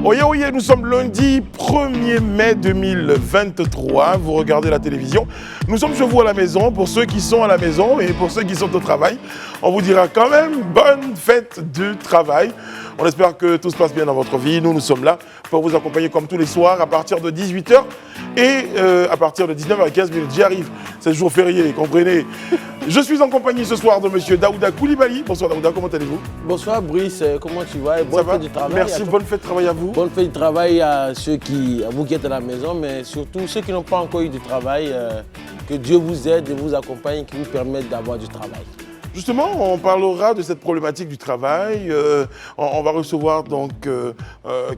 Oye, oye, nous sommes lundi 1er mai 2023. Vous regardez la télévision. Nous sommes chez vous à la maison. Pour ceux qui sont à la maison et pour ceux qui sont au travail, on vous dira quand même bonne fête du travail. On espère que tout se passe bien dans votre vie. Nous sommes là pour vous accompagner comme tous les soirs à partir de 18h et à partir de 19h15. J'y arrive. C'est le jour férié, comprenez. Je suis en compagnie ce soir de M. Daouda Koulibaly. Bonsoir Daouda, comment allez-vous? Bonsoir Brice, comment tu vas? Bonne fête du travail. Merci, bonne fête de travail à vous. Bonne fête du travail à vous qui êtes à la maison, mais surtout ceux qui n'ont pas encore eu du travail, que Dieu vous aide et vous accompagne, qui vous permette d'avoir du travail. Justement, on parlera de cette problématique du travail. On va recevoir donc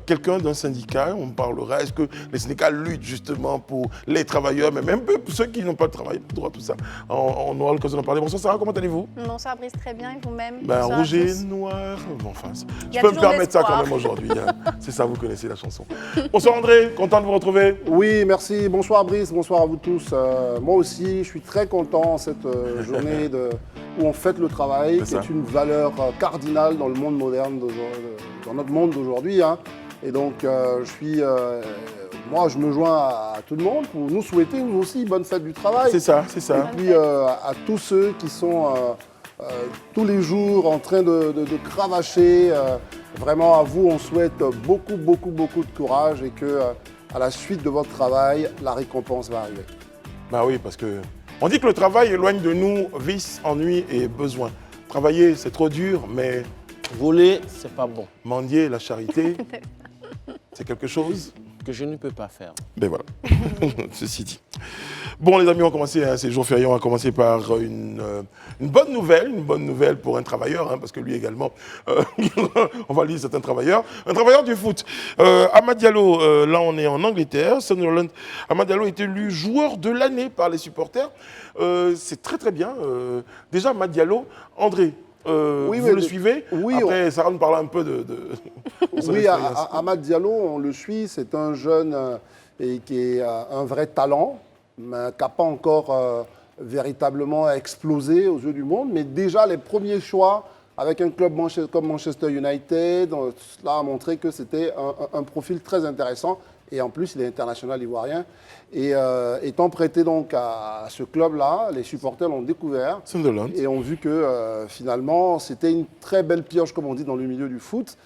quelqu'un d'un syndicat. On parlera, est-ce que les syndicats luttent justement pour les travailleurs, mais même pour ceux qui n'ont pas de travail, droit tout ça. On aura l'occasion d'en parler. Bonsoir Sarah, comment allez-vous? Bonsoir Brice, très bien, et vous-même? Rouge et noir. Bon, enfin, je peux me permettre ça quand même aujourd'hui. Hein. C'est ça, vous connaissez la chanson. Bonsoir André, content de vous retrouver. Oui, merci. Bonsoir Brice, bonsoir à vous tous. Moi aussi, je suis très content cette journée où on fête le travail, qui est une valeur cardinale dans le monde moderne, dans notre monde d'aujourd'hui. Hein. Et donc, moi, je me joins à tout le monde pour nous souhaiter, nous aussi, bonne fête du travail. C'est ça, c'est ça. Et puis, à tous ceux qui sont tous les jours en train de cravacher, vraiment, à vous, on souhaite beaucoup, beaucoup, beaucoup de courage et que, à la suite de votre travail, la récompense va arriver. Bah oui, parce que on dit que le travail éloigne de nous vices, ennuis et besoins. Travailler, c'est trop dur, mais voler, c'est pas bon. Mendier, la charité, c'est quelque chose que je ne peux pas faire. Ben voilà, ceci dit. Bon les amis, on va commencer, hein, ces jours fériés, on va commencer par une bonne nouvelle pour un travailleur, hein, parce que lui également, on va lire c'est un travailleur du foot. Amad Diallo, là on est en Angleterre, Sunderland. Amad Diallo est élu joueur de l'année par les supporters. C'est très très bien. Déjà Amad Diallo, André, oui, vous le suivez? Oui. Après, Sarah nous parlera un peu de son expérience. Amad Diallo, on le suit. C'est un jeune qui est un vrai talent, mais qui n'a pas encore véritablement explosé aux yeux du monde. Mais déjà, les premiers choix avec un club comme Manchester United, cela a montré que c'était un profil très intéressant. Et en plus, il est international ivoirien. Et étant prêté donc à ce club-là, les supporters l'ont découvert. Sunderland. Et ont vu que finalement, c'était une très belle pioche, comme on dit, dans le milieu du foot.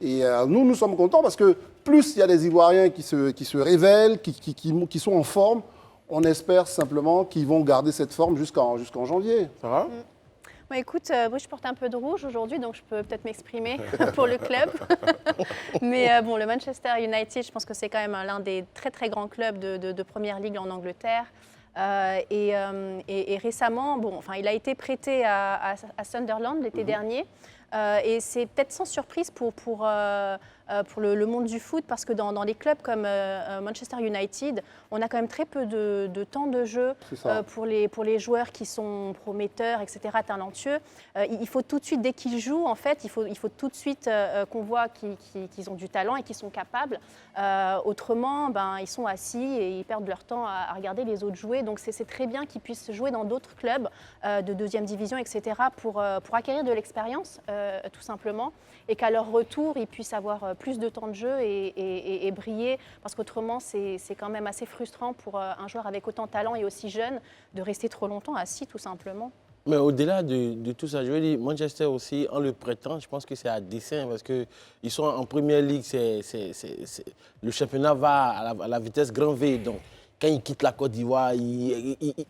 Et nous sommes contents parce que plus il y a des Ivoiriens qui se révèlent, qui sont en forme, on espère simplement qu'ils vont garder cette forme jusqu'en janvier. Ça va? Bon, écoute, moi je porte un peu de rouge aujourd'hui, donc je peux peut-être m'exprimer pour le club. Mais bon, le Manchester United, je pense que c'est quand même l'un des très très grands clubs de Première Ligue en Angleterre. Et récemment, il a été prêté à Sunderland l'été dernier. Et c'est peut-être sans surprise pour le monde du foot, parce que dans des clubs comme Manchester United, on a quand même très peu de temps de jeu pour les joueurs qui sont prometteurs, etc., talentueux. Il faut tout de suite, dès qu'ils jouent, en fait, il faut tout de suite qu'on voit qu'ils ont du talent et qu'ils sont capables. Autrement, ils sont assis et ils perdent leur temps à regarder les autres jouer. Donc c'est très bien qu'ils puissent jouer dans d'autres clubs de deuxième division, etc., pour acquérir de l'expérience, tout simplement, et qu'à leur retour, ils puissent avoir plus de temps de jeu et briller, parce qu'autrement, c'est quand même assez frustrant pour un joueur avec autant de talent et aussi jeune de rester trop longtemps assis, tout simplement. Mais au-delà de tout ça, je veux dire, Manchester aussi, en le prêtant, je pense que c'est à dessein, parce qu'ils sont en première ligue, le championnat va à la vitesse grand V. Donc, quand il quitte la Côte d'Ivoire,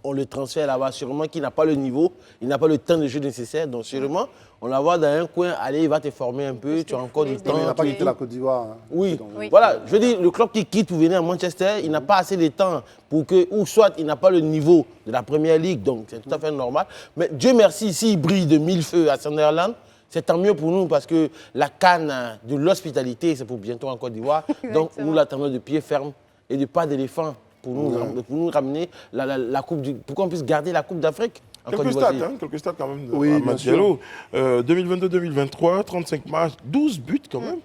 on le transfère là-bas. Sûrement qu'il n'a pas le niveau, il n'a pas le temps de jeu nécessaire. Donc, sûrement, on va voir dans un coin, allez, il va te former un peu, tu as encore du temps. Il n'a pas quitté la Côte d'Ivoire. Hein. Oui. Voilà, je veux dire, le club qui quitte pour venir à Manchester, il n'a pas assez de temps pour que, ou soit il n'a pas le niveau de la Première Ligue, donc c'est tout à fait normal. Mais Dieu merci, s'il brille de mille feux à Sunderland, c'est tant mieux pour nous, parce que la canne de l'hospitalité, c'est pour bientôt en Côte d'Ivoire. Donc, nous l'attendons de pied ferme et de pas d'éléphant pour nous ramener la Coupe pour qu'on puisse garder la Coupe d'Afrique. Quelques stats quand même de Amad Diallo. 2022-2023, 35 matchs, 12 buts quand même.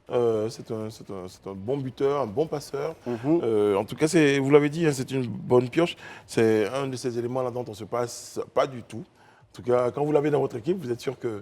C'est un bon buteur, un bon passeur. En tout cas, vous l'avez dit, hein, c'est une bonne pioche. C'est un de ces éléments-là dont on ne se passe pas du tout. En tout cas, quand vous l'avez dans votre équipe, vous êtes sûr que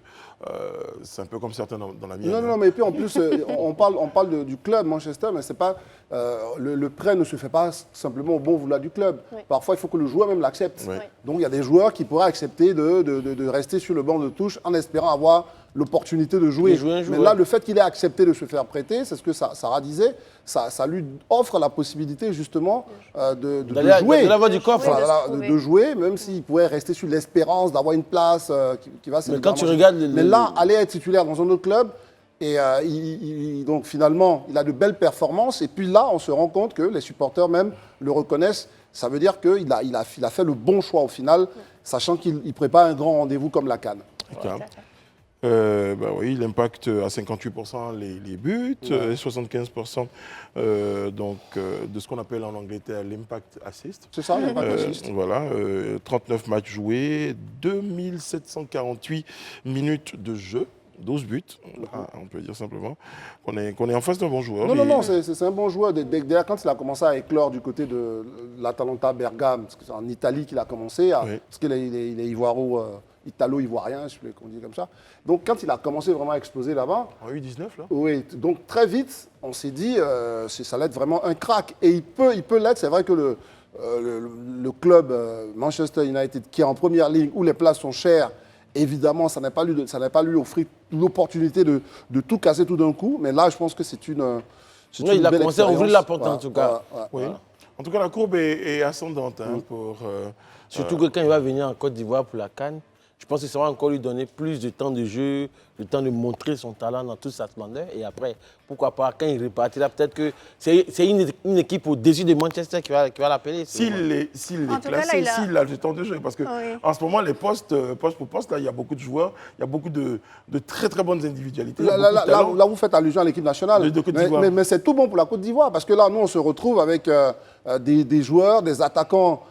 c'est un peu comme certains dans la mienne. Non, mais puis en plus, on parle du club Manchester, mais c'est pas le prêt ne se fait pas simplement au bon vouloir du club. Oui. Parfois, il faut que le joueur même l'accepte. Oui. Donc, il y a des joueurs qui pourraient accepter de rester sur le banc de touche en espérant avoir l'opportunité de jouer. De jouer un Mais joueur. là, le fait qu'il ait accepté de se faire prêter, c'est ce que Sarah disait, ça lui offre la possibilité justement de jouer. De l'avoir du coffre. Oui, de se Voilà, prouver. de jouer, même s'il pourrait rester sur l'espérance d'avoir une place qui va Mais quand tu regardes Mais là, aller être titulaire dans un autre club, et donc finalement, il a de belles performances. Et puis là, on se rend compte que les supporters même le reconnaissent. Ça veut dire qu'il a fait le bon choix au final, sachant qu'il prépare un grand rendez-vous comme la CAN. D'accord. Oui, il impacte à 58% les buts, et 75% de ce qu'on appelle en Angleterre l'impact assist. C'est ça, l'impact assist. Voilà, 39 matchs joués, 2748 minutes de jeu, 12 buts. Voilà, on peut dire simplement qu'on est en face d'un bon joueur. Non, c'est un bon joueur. Déjà, quand il a commencé à éclore du côté de l'Atalanta Bergame, parce que c'est en Italie qu'il a commencé, Oui. parce qu'il est italo-ivoirien, je sais plus qu'on dit comme ça. Donc, quand il a commencé vraiment à exploser là-bas, En U19, là. oui, donc très vite, on s'est dit, ça allait être vraiment un crack. Et il peut l'être. C'est vrai que le club Manchester United, qui est en première ligne, où les places sont chères, évidemment, ça n'a pas lui offert l'opportunité de tout casser tout d'un coup. Mais là, je pense que c'est une Oui, il a belle commencé à ouvrir expérience. la porte, en Voilà, tout cas. Oui. En tout cas, la courbe est ascendante pour. Surtout que quand il va venir en Côte d'Ivoire pour la CAN, je pense que ça va encore lui donner plus de temps de jeu, le temps de montrer son talent dans toute sa splendeur. Et après, pourquoi pas, quand il repartira, peut-être que c'est une équipe au-dessus de Manchester qui va l'appeler. S'il est En tout cas, classé, là, s'il a le temps de jeu. Parce que Oui. en ce moment, les poste pour poste, là, il y a beaucoup de joueurs, il y a beaucoup de très très bonnes individualités. il y a beaucoup de talents. Là, vous faites allusion à l'équipe nationale. De Côte d'Ivoire. Mais c'est tout bon pour la Côte d'Ivoire, parce que là, nous, on se retrouve avec des joueurs, des attaquants,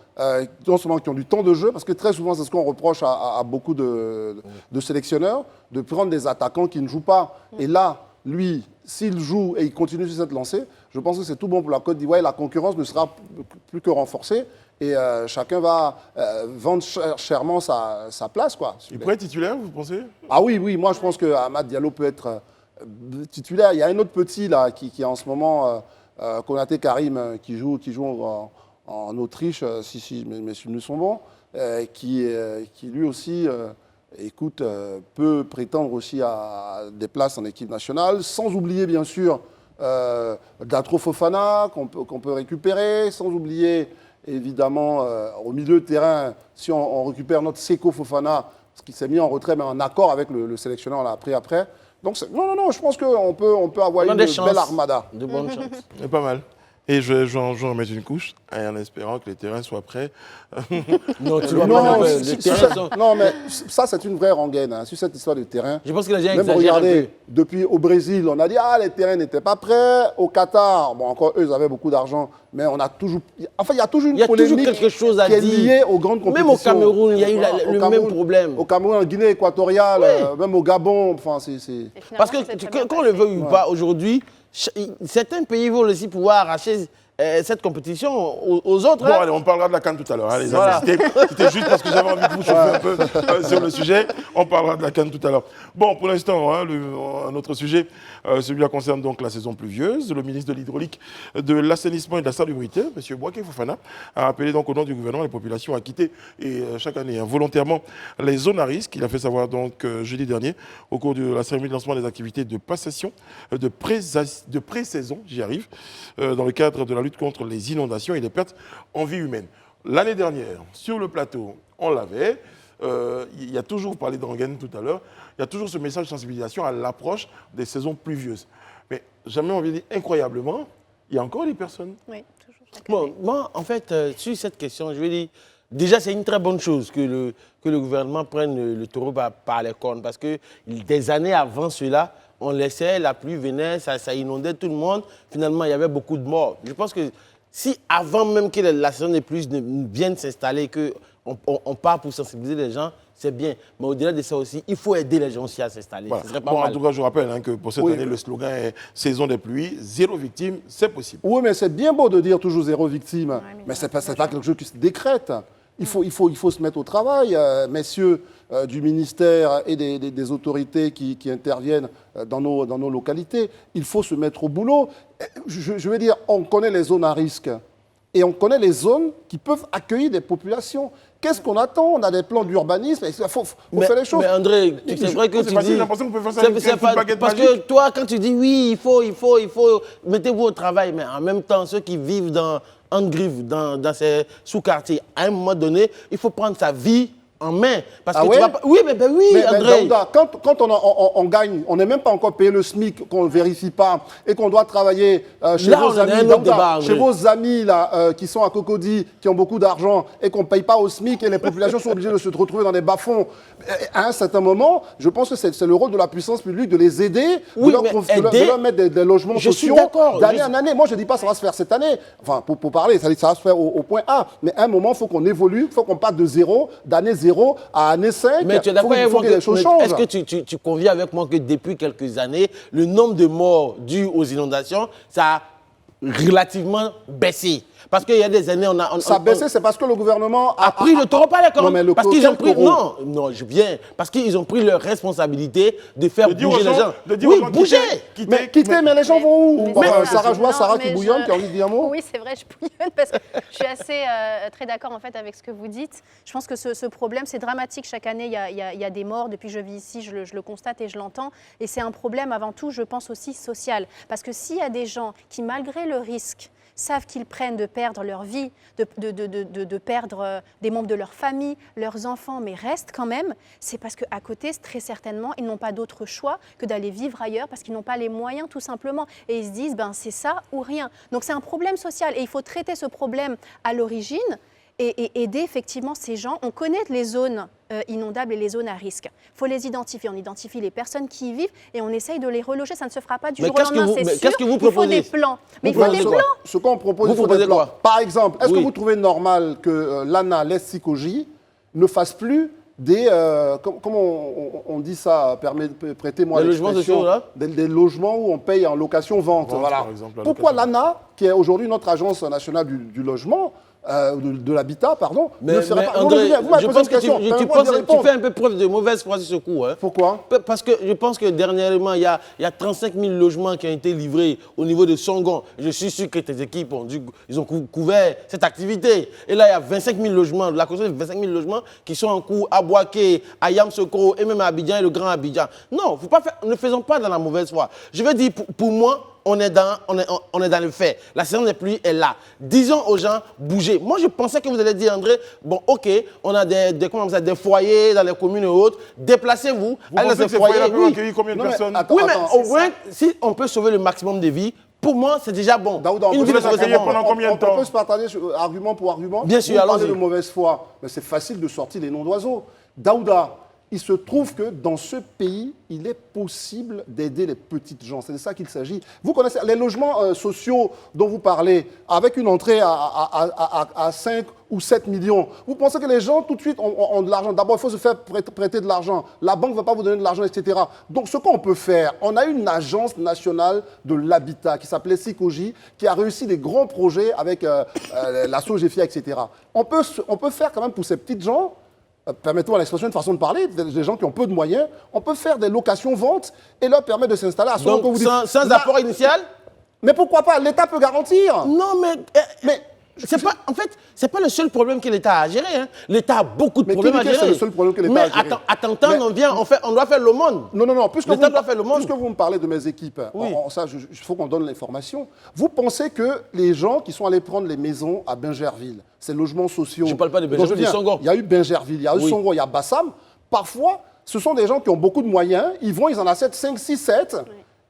non seulement qui ont du temps de jeu, parce que très souvent, c'est ce qu'on reproche à beaucoup de sélectionneurs, de prendre des attaquants qui ne jouent pas. Et là, lui, s'il joue et il continue sur cette lancée, je pense que c'est tout bon pour la Côte d'Ivoire et la concurrence ne sera plus que renforcée. Et chacun va vendre chèrement sa place, quoi. Il pourrait être titulaire, vous pensez? Ah oui, moi je pense que Amad Diallo peut être titulaire. Il y a un autre petit là qui est en ce moment, Konaté Karim, qui joue en Autriche, si mes souvenirs sont bons, qui lui aussi, peut prétendre aussi à des places en équipe nationale, sans oublier bien sûr Datro Fofana qu'on peut récupérer, sans oublier évidemment au milieu de terrain, si on récupère notre Seko Fofana, ce qui s'est mis en retrait, mais en accord avec le sélectionneur, on l'a appris après. Donc, non, je pense qu'on peut avoir une belle armada. De bonnes chances. C'est pas mal. Et je vais en remettre une couche, en espérant que les terrains soient prêts. Non, tu vas Non, pas si- les si- terrains si- sont- non, mais ça, c'est une vraie rengaine, hein, sur cette histoire de terrain. Je pense que les gens Même exagèrent un peu. regardez, depuis au Brésil, on a dit les terrains n'étaient pas prêts. Au Qatar, bon, encore eux, ils avaient beaucoup d'argent, mais on a toujours. Enfin, il y a toujours une Il y a toujours polémique quelque chose à qui est dire. liée aux grandes compétitions. Même au Cameroun, il y a eu Au le Cameroun, même problème. Au Cameroun, en Guinée équatoriale, même au Gabon, enfin, c'est. Et finalement, Parce que ça s'est très bien qu'on le passé. veuille ou pas, aujourd'hui, certains pays vont aussi pouvoir arracher cette compétition aux autres. Bon, hein. allez, on parlera de la CAN tout à l'heure, hein, les Voilà. amis. C'était juste parce que j'avais envie de vous chauffer un peu sur le sujet. On parlera de la CAN tout à l'heure. Bon, pour l'instant, hein, un autre sujet, celui-là concerne donc la saison pluvieuse. Le ministre de l'Hydraulique, de l'Assainissement et de la Salubrité, M. Bouaké Fofana, a appelé donc au nom du gouvernement les populations à quitter chaque année volontairement les zones à risque. Il a fait savoir donc jeudi dernier, au cours de la cérémonie de lancement des activités de passation, de pré-saison, j'y arrive, dans le cadre de la lutte contre les inondations et les pertes en vie humaine. L'année dernière, sur le plateau, on l'avait. Il y a toujours, vous parlez de rengaine tout à l'heure, il y a toujours ce message de sensibilisation à l'approche des saisons pluvieuses. Mais jamais on vient dire incroyablement, il y a encore des personnes. Oui, toujours chaque Bon, année. moi, en fait, sur cette question, je vais dire, déjà, c'est une très bonne chose que le gouvernement prenne le taureau par les cornes. Parce que des années avant cela, on laissait, la pluie venait, ça inondait tout le monde. Finalement, il y avait beaucoup de morts. Je pense que si avant même que la saison des pluies vienne s'installer, qu'on part pour sensibiliser les gens, c'est bien. Mais au-delà de ça aussi, il faut aider les gens aussi à s'installer. Voilà. Ce serait pas Bon, en mal. tout cas, je rappelle que pour cette année, le slogan est saison des pluies, 0 victime, c'est possible. Oui, mais c'est bien beau de dire toujours 0 victime. mais Mais c'est pas quelque chose qui se décrète. Il faut se mettre au travail, messieurs du ministère et des autorités qui interviennent dans nos localités. Il faut se mettre au boulot. Je veux dire, on connaît les zones à risque et on connaît les zones qui peuvent accueillir des populations. Qu'est-ce qu'on attend? On a des plans d'urbanisme, il faut faire les choses. Mais André, c'est vrai que C'est tu facile, dis... j'ai l'impression qu'on peut faire ça avec un coup de baguette Parce magique. que toi, quand tu dis oui, il faut, mettez-vous au travail, mais en même temps, ceux qui vivent en griffe, dans ces sous-quartiers, à un moment donné, il faut prendre sa vie en main. Parce que ouais? tu vas pas... Oui, mais Mais André. Daouda, quand on gagne, on n'est même pas encore payé le SMIC, qu'on ne vérifie pas et qu'on doit travailler chez Là, vos on est dans amis, un autre Daouda, débat, André. chez vos amis là, qui sont à Cocody, qui ont beaucoup d'argent et qu'on ne paye pas au SMIC et les populations sont obligées de se retrouver dans des bas-fonds. À un certain moment, je pense que c'est le rôle de la puissance publique de les aider, Oui, de leur mettre des logements Je suis sociaux d'accord. d'année en année. Moi, je ne dis pas que ça va se faire cette année. Enfin, pour parler, ça va se faire au point A. Mais à un moment, il faut qu'on évolue, il faut qu'on parte de zéro, d'année 0 à année 5. Mais tu es d'accord avec moi que les choses changent. est-ce que tu conviens avec moi que depuis quelques années, le nombre de morts dus aux inondations, ça a relativement baissé? Parce qu'il y a des années, Ça a baissé, c'est parce que le gouvernement a pris le taureau par les cornes. Non, mais Parce qu'ils ont pris... taureau. Non, je viens. Parce qu'ils ont pris leur responsabilité de faire De dire bouger aux les gens- gens. de dire aux Oui, gens, bouger. Mais les gens vont où? Mais Bon, c'est Sarah ça. Joie, Non, Sarah qui mais bouillonne, qui a envie de dire un mot? Oui, c'est vrai, je bouillonne parce que je suis assez très d'accord en fait avec ce que vous dites. Je pense que ce problème, c'est dramatique. Chaque année, il y a des morts. Depuis que je vis ici, je le constate et je l'entends. Et c'est un problème avant tout, je pense aussi social. Parce que s'il y a des gens qui, malgré le risque, savent qu'ils prennent de perdre leur vie, de perdre des membres de leur famille, leurs enfants, mais restent quand même, c'est parce qu'à côté, très certainement, ils n'ont pas d'autre choix que d'aller vivre ailleurs parce qu'ils n'ont pas les moyens tout simplement. Et ils se disent, ben, c'est ça ou rien. Donc c'est un problème social et il faut traiter ce problème à l'origine et aider effectivement ces gens. On connaît les zones inondables et les zones à risque. Il faut les identifier. On identifie les personnes qui y vivent et on essaye de les reloger. Ça ne se fera pas du Mais jour au lendemain, c'est sûr. qu'est-ce que vous Il faut proposez? des plans. Mais il Vous faut des proposez plans. quoi? Ce qu'on propose, Vous il faut proposez des plans. quoi? Par exemple, est-ce Oui. que vous trouvez normal que l'ANA, l'ESCICOJ, ne fasse plus des... comment on dit ça? Prêtez-moi Des logements l'expression. sociaux, là? Des logements où on paye en location-vente. Vente, Voilà. par exemple, la Pourquoi location. l'ANA, qui est aujourd'hui notre agence nationale du logement, de l'habitat, pardon, Mais ne serait pas... André, vous m'avez je posé pense une question. que Permettez-moi d'y tu répondre. fais un peu preuve de mauvaise foi sur ce coup. Hein. Pourquoi? Parce que je pense que dernièrement, il y a 35 000 logements qui ont été livrés au niveau de Songon. Je suis sûr que tes équipes ils ont couvert cette activité. Et là, il y a 25 000 logements, la construction de 25 000 logements qui sont en cours à Boaké, à Yamsokro et même à Abidjan et le Grand Abidjan. Non, ne faisons pas dans la mauvaise foi. Je veux dire, pour moi, on est dans le fait. La saison des pluies est là. Disons aux gens, bougez. Moi, je pensais que vous allez dire, André, bon, OK, on a des foyers dans les communes et autres. Déplacez-vous. Vous pensez que ces foyers-là peuvent accueillir combien de Non, mais personnes? attends, Oui, mais attends, au moins, si on peut sauver le maximum de vies, pour moi, c'est déjà bon. Daouda, on Une peut vie de se sauver, c'est accueillir bon. pendant combien de on temps? peut se partager argument pour argument. Bien sûr, Vous parlez allons-y. de mauvaise foi, mais c'est facile de sortir les noms d'oiseaux. Daouda, il se trouve que dans ce pays, il est possible d'aider les petites gens. C'est de ça qu'il s'agit. Vous connaissez les logements sociaux dont vous parlez, avec une entrée à 5 ou 7 millions. Vous pensez que les gens, tout de suite, ont de l'argent. D'abord, il faut se faire prêter de l'argent. La banque ne va pas vous donner de l'argent, etc. Donc, ce qu'on peut faire, on a une agence nationale de l'habitat qui s'appelait SICOJ, qui a réussi des grands projets avec la SOGEFIA, etc. On peut faire quand même pour ces petites gens, permettez-moi l'expression, une façon de parler, des gens qui ont peu de moyens, on peut faire des locations-ventes et leur permettre de s'installer à ce moment que Donc, vous dites. sans Là- apport initial? Mais pourquoi pas? L'État peut garantir. Non, mais en fait, c'est pas le seul problème que l'État a à gérer. Hein. L'État a beaucoup de Mais qui problèmes dit à que gérer. c'est le seul problème que l'État mais a à gérer? à t'entendre, Mais- on doit faire l'aumône. Non, puisque L'État vous, doit faire le monde. puisque vous me parlez de mes équipes, Oui. il faut qu'on donne l'information. Vous pensez que les gens qui sont allés prendre les maisons à Bingerville, ces logements sociaux... Je parle pas de dont Bingerville, je viens, de Songo. Il y a eu Bingerville, il y a eu Oui. Songo, il y a Bassam. Parfois, ce sont des gens qui ont beaucoup de moyens, ils en achètent 5, 6, 7...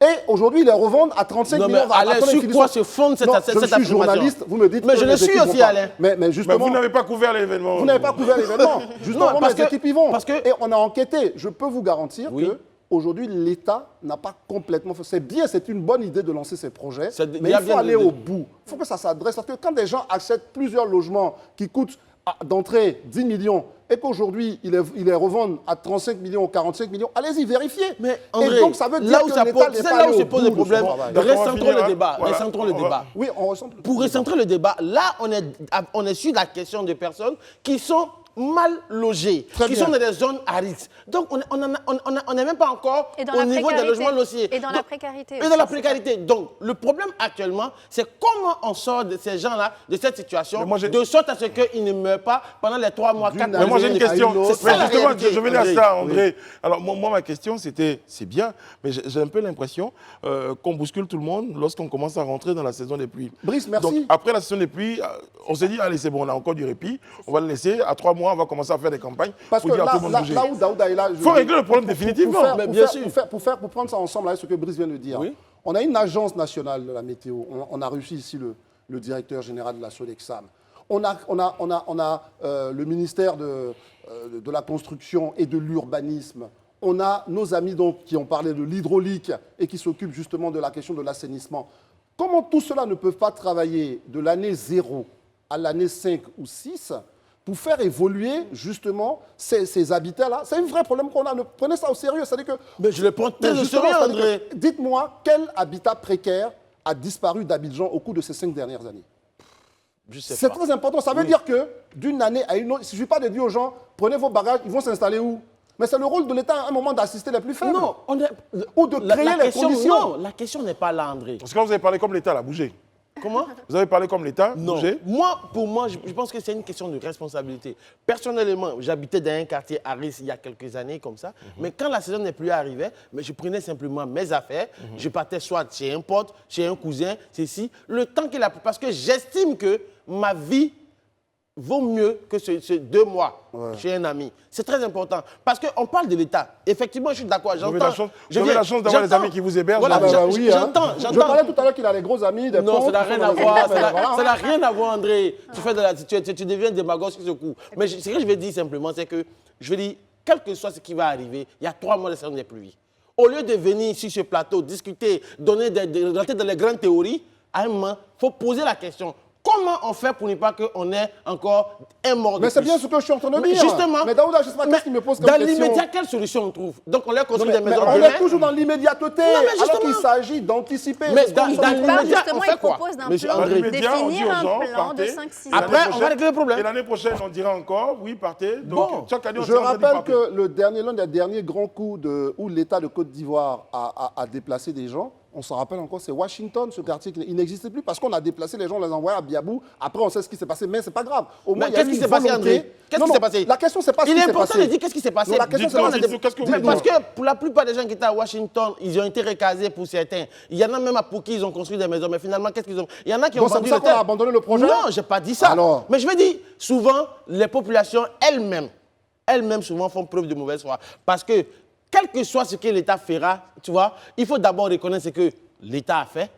Et aujourd'hui, ils les revendent à 35 Non, mais millions. Alain, Attendez, sur finissons. quoi se fonde cette Non, cette je suis affirmation? journaliste, vous me dites Mais que je les le suis équipes aussi, vont pas. Alain. Mais Mais justement... vous n'avez pas couvert l'événement. Vous n'avez pas couvert l'événement. Justement, parce les équipes y vont. parce que- Et on a enquêté. Je peux vous garantir Oui. aujourd'hui, l'État n'a pas complètement fait. C'est bien, c'est une bonne idée de lancer ces projets, mais il y a il faut bien aller l'idée. au bout. Il faut que ça s'adresse. Parce que quand des gens achètent plusieurs logements qui coûtent d'entrée 10 millions et qu'aujourd'hui, ils les revendent à 35 millions ou 45 millions, allez-y, vérifiez. Mais André, et donc, ça veut dire là où que ça l'État pose, n'est c'est pas là allé où se au pose bout le de problème. son travail. D'accord, on va Recentrons finir, le hein. débat. Voilà. Recentrons le On va- débat. Oui, on ressent. Pour recentrer le débat, là, on est sur la question des personnes qui sont mal logées, Très qui bien. sont dans des zones à risque. Donc, on n'est même pas encore Et dans au la niveau des précarité. logements logiers. Et dans la Donc, précarité Et aussi, dans la c'est précarité. Donc, le problème actuellement, c'est comment on sort de ces gens-là, de cette situation, Mais moi, j'ai- de sorte à ce qu'ils ne meurent pas pendant les 3 mois, 4 mois. Mais moi j'ai une question. autre. C'est ça, la Justement, réalité, je venais à André. ça, André. Alors moi ma question c'était, c'est bien, mais j'ai un peu l'impression qu'on bouscule tout le monde lorsqu'on commence à rentrer dans la saison des pluies. Brice, merci. Donc après la saison des pluies, on s'est dit, allez c'est bon, on a encore du répit, on va le laisser, à 3 mois on va commencer à faire des campagnes Parce pour que dire à là, tout le monde là, bouger. là où Daouda est là... Il faut régler le problème définitivement. Mais bien sûr. Pour prendre ça ensemble avec ce que Brice vient de dire, Oui. on a une agence nationale de la météo. On a reçu ici le directeur général de la Sodexam. On a le ministère de la Construction et de l'Urbanisme. On a nos amis donc, qui ont parlé de l'hydraulique et qui s'occupent justement de la question de l'assainissement. Comment tout cela ne peut pas travailler de l'année 0 à l'année 5 ou 6 pour faire évoluer justement ces habitats-là? C'est un vrai problème qu'on a. Prenez ça au sérieux. C'est-à-dire que Mais je le prends très mais au justement, sérieux, c'est-à-dire André. que, dites-moi, quel habitat précaire a disparu d'Abidjan au cours de ces 5 dernières années? Je sais C'est pas. très important. Ça veut dire que d'une année à une autre, il ne suffit pas de dire aux gens, prenez vos bagages, ils vont s'installer où? Mais c'est le rôle de l'État à un moment d'assister les plus faibles. Non, on est... Ou de créer les conditions. Non, la question n'est pas là, André. Parce que là vous avez parlé comme l'État, là, bougez. Comment? Vous avez parlé comme l'État, Non. bougez. Pour moi, je pense que c'est une question de responsabilité. Personnellement, j'habitais dans un quartier à risque il y a quelques années comme ça. Mais quand la saison n'est plus arrivée, mais je prenais simplement mes affaires. Je partais soit chez un pote, chez un cousin, ceci. Le temps qu'il a pris. Parce que j'estime que ma vie vaut mieux que ce 2 mois chez un ami. C'est très important. Parce qu'on parle de l'État. Effectivement, je suis d'accord. Vous avez la chance d'avoir des j'entends. amis qui vous hébergent. Voilà, Ah bah oui, hein. j'entends. Je parlais tout à l'heure qu'il a des gros amis, des Non, pontes, ça n'a qui rien sont à dans les voir. groupes, voilà. Ça n'a rien à voir, André. Tu deviens démagogue sur ce coup. Mais ce que je vais dire simplement, c'est que, je vais dire, quel que soit ce qui va arriver, il y a 3 mois de saison des pluies. Au lieu de venir sur ce plateau, discuter, rentrer dans les grandes théories, à un moment, il faut poser la question. Comment on fait pour ne pas qu'on ait encore un mort de Mais c'est plus? bien ce que je suis en train de Mais dire. justement. Mais Daouda, je ne sais pas qu'est-ce qu'il me pose comme Dans question. l'immédiat, quelle solution on trouve? Donc on leur Non, construit mais- des mais maisons on demain. est toujours dans l'immédiateté, Non, mais alors justement. qu'il s'agit d'anticiper. Mais C'est ce que dans nous sommes en train de l'immédiat, dire. Justement, on fait il quoi, propose d'un monsieur plan, André? L'immédiat, on dit définir aux un gens, plan de partez. 5-6 Et l'année Après, on va prochaine- régler le problème. Et l'année prochaine, on dira encore, oui, partez. Donc, Bon. chaque année, on Je sera en train d'y rappelle partir. que l'un des derniers grands coups où l'État de Côte d'Ivoire a déplacé des gens, on s'en rappelle encore, c'est Washington, ce quartier qui il n'existait plus parce qu'on a déplacé les gens, on les a envoyés à Biabou. Après, on sait ce qui s'est passé, mais c'est pas grave. Au moins, Mais il y a qu'est-ce eu qui une s'est passé, volonté. André? Qu'est-ce Non, qui non, s'est passé? La question, c'est pas ce Il qui est s'est important passé. de dire qu'est-ce qui s'est passé. Non, la question, c'est Dites-moi, pas dites-moi, qu'est-ce que vous voulez Parce dire? que pour la plupart des gens qui étaient à Washington, ils ont été recasés pour certains. Il y en a même pour qui ils ont construit des maisons. Mais finalement, qu'est-ce qu'ils ont? Il y en a qui ont Donc, c'est vendu pour ça le qu'on a terrain. abandonné le projet? Non, je n'ai pas dit ça. Alors? Mais je veux dire, souvent, les populations elles-mêmes souvent font preuve de mauvaise foi. Parce que, quel que soit ce que l'État fera, tu vois, il faut d'abord reconnaître ce que l'État a fait.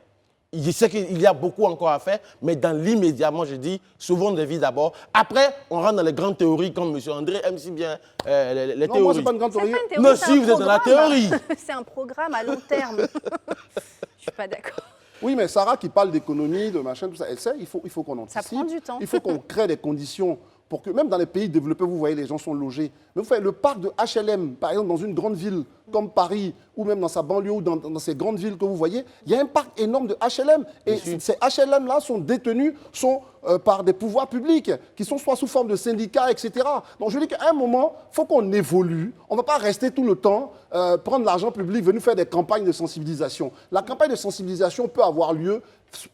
Je sais qu'il y a beaucoup encore à faire, mais dans l'immédiat, moi je dis, souvent des vies d'abord. Après, on rentre dans les grandes théories, comme M. André aime si bien les Non, théories. moi, c'est pas une grande C'est théorie. pas une théorie, Non, c'est si, un vous êtes dans la programme. théorie. C'est un programme à long terme. Je suis pas d'accord. Oui, mais Sarah qui parle d'économie, de machin, tout ça, elle sait, il faut qu'on anticipe. Ça prend du temps. Il faut qu'on crée des conditions pour que, même dans les pays développés, vous voyez, les gens sont logés. Mais vous voyez, le parc de HLM, par exemple, dans une grande ville comme Paris, ou même dans sa banlieue, ou dans ces grandes villes que vous voyez, il y a un parc énorme de HLM. Et ces HLM-là sont détenus par des pouvoirs publics, qui sont soit sous forme de syndicats, etc. Donc je dis qu'à un moment, il faut qu'on évolue. On ne va pas rester tout le temps, prendre l'argent public, venir faire des campagnes de sensibilisation. La campagne de sensibilisation peut avoir lieu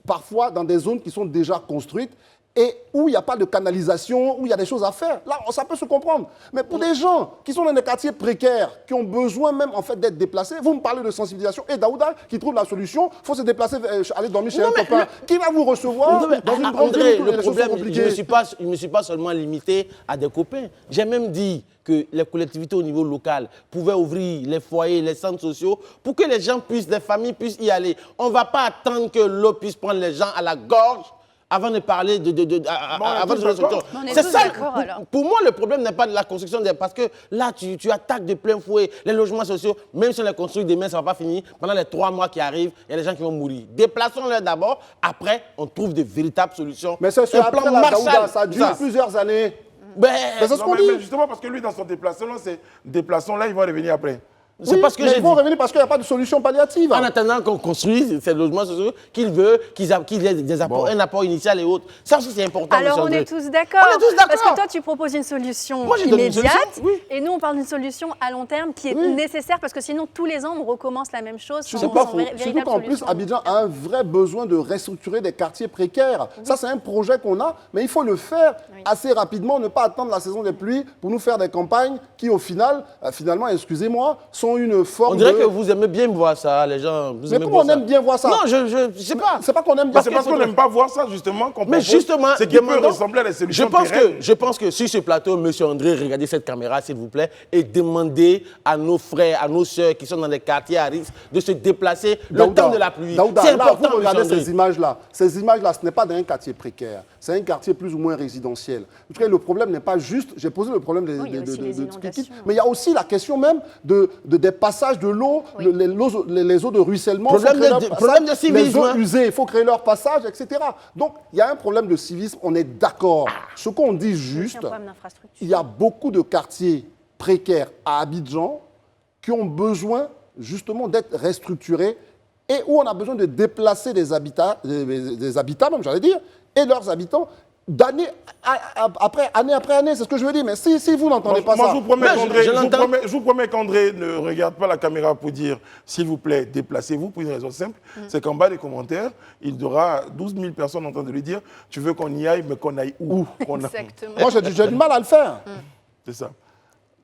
parfois dans des zones qui sont déjà construites, et où il n'y a pas de canalisation, où il y a des choses à faire. Là, ça peut se comprendre. Mais pour des gens qui sont dans des quartiers précaires, qui ont besoin même en fait d'être déplacés, vous me parlez de sensibilisation, et Daouda qui trouve la solution, il faut se déplacer, aller dormir chez un copain. Qui va vous recevoir Non, mais dans une grande André, ville où le les choses sont problème, je compliquées? ne me suis pas seulement limité à des copains. J'ai même dit que les collectivités au niveau local pouvaient ouvrir les foyers, les centres sociaux pour que les gens puissent, les familles puissent y aller. On ne va pas attendre que l'eau puisse prendre les gens à la gorge avant de parler avant de restructurer. On est C'est tous ça. d'accord, alors. Pour moi, le problème n'est pas de la construction, parce que là, tu attaques de plein fouet les logements sociaux. Même si on les construit demain, ça ne va pas finir. Pendant les 3 mois qui arrivent, il y a des gens qui vont mourir. Déplaçons-les d'abord. Après, on trouve de véritables solutions. Mais c'est un après plan la Marshall. Daouda, ça dure plusieurs années. Ben, Mais c'est ce Non, qu'on mais dit. justement, parce que lui, dans son déplacement-là, il va revenir après. c'est Oui, pas ce que mais j'ai ils vont dit. revenir parce qu'il n'y a pas de solution palliative. En attendant qu'on construise ces logements sociaux, qu'il veut, qu'ils aient des apports, un apport initial et autres. Ça aussi, c'est important. Alors monsieur on André. est tous d'accord. On est tous d'accord. Parce que toi, tu proposes une solution Moi, je donne une immédiate. solution, oui. Et nous, on parle d'une solution à long terme qui est nécessaire parce que sinon, tous les ans, on recommence la même chose. C'est pas faux. Surtout qu'en plus, Abidjan a un vrai besoin de restructurer des quartiers précaires. Ça, c'est un projet qu'on a, mais il faut le faire assez rapidement, ne pas attendre la saison des pluies pour nous faire des campagnes qui, au final, finalement, excusez-moi, sont une forme On dirait que vous aimez bien voir ça, les gens. Vous Mais aimez comment on voir aime bien voir ça? Non, je sais pas. C'est pas qu'on aime bien C'est parce qu'on n'aime pas voir ça, justement, qu'on Mais propose justement, ce qui peut demandons- ressembler à des solutions je pérennes. pense que sur ce plateau, monsieur André, regardez cette caméra, s'il vous plaît, et demandez à nos frères, à nos sœurs qui sont dans des quartiers à risque de se déplacer le temps de la pluie. Daouda, C'est là, important, vous regardez monsieur André. ces images-là. Ces images-là, ce n'est pas dans un quartier précaire. C'est un quartier plus ou moins résidentiel. En tout cas, le problème n'est pas juste. J'ai posé le problème il y a aussi les de inondations. mais il y a aussi la question même des passages de l'eau, les eaux de ruissellement. Problème faut créer de- leur problème de passage. civisme, Les eaux hein. usées, il faut créer leur passage, etc. Donc, il y a un problème de civisme, on est d'accord. Ce qu'on dit C'est juste, un problème d'infrastructure. il y a beaucoup de quartiers précaires à Abidjan qui ont besoin justement d'être restructurés et où on a besoin de déplacer des habitants même, j'allais dire, et leurs habitants d'année après année. C'est ce que je veux dire. Mais si vous n'entendez pas Moi, ça... je vous promets Mais qu'André- je l'entends. je vous promets qu'André ne regarde pas la caméra pour dire, s'il vous plaît, déplacez-vous, pour une raison simple. C'est qu'en bas des commentaires, il y aura 12 000 personnes en train de lui dire, tu veux qu'on y aille, mais qu'on aille où Exactement. Moi, j'ai du mal à le faire. C'est ça.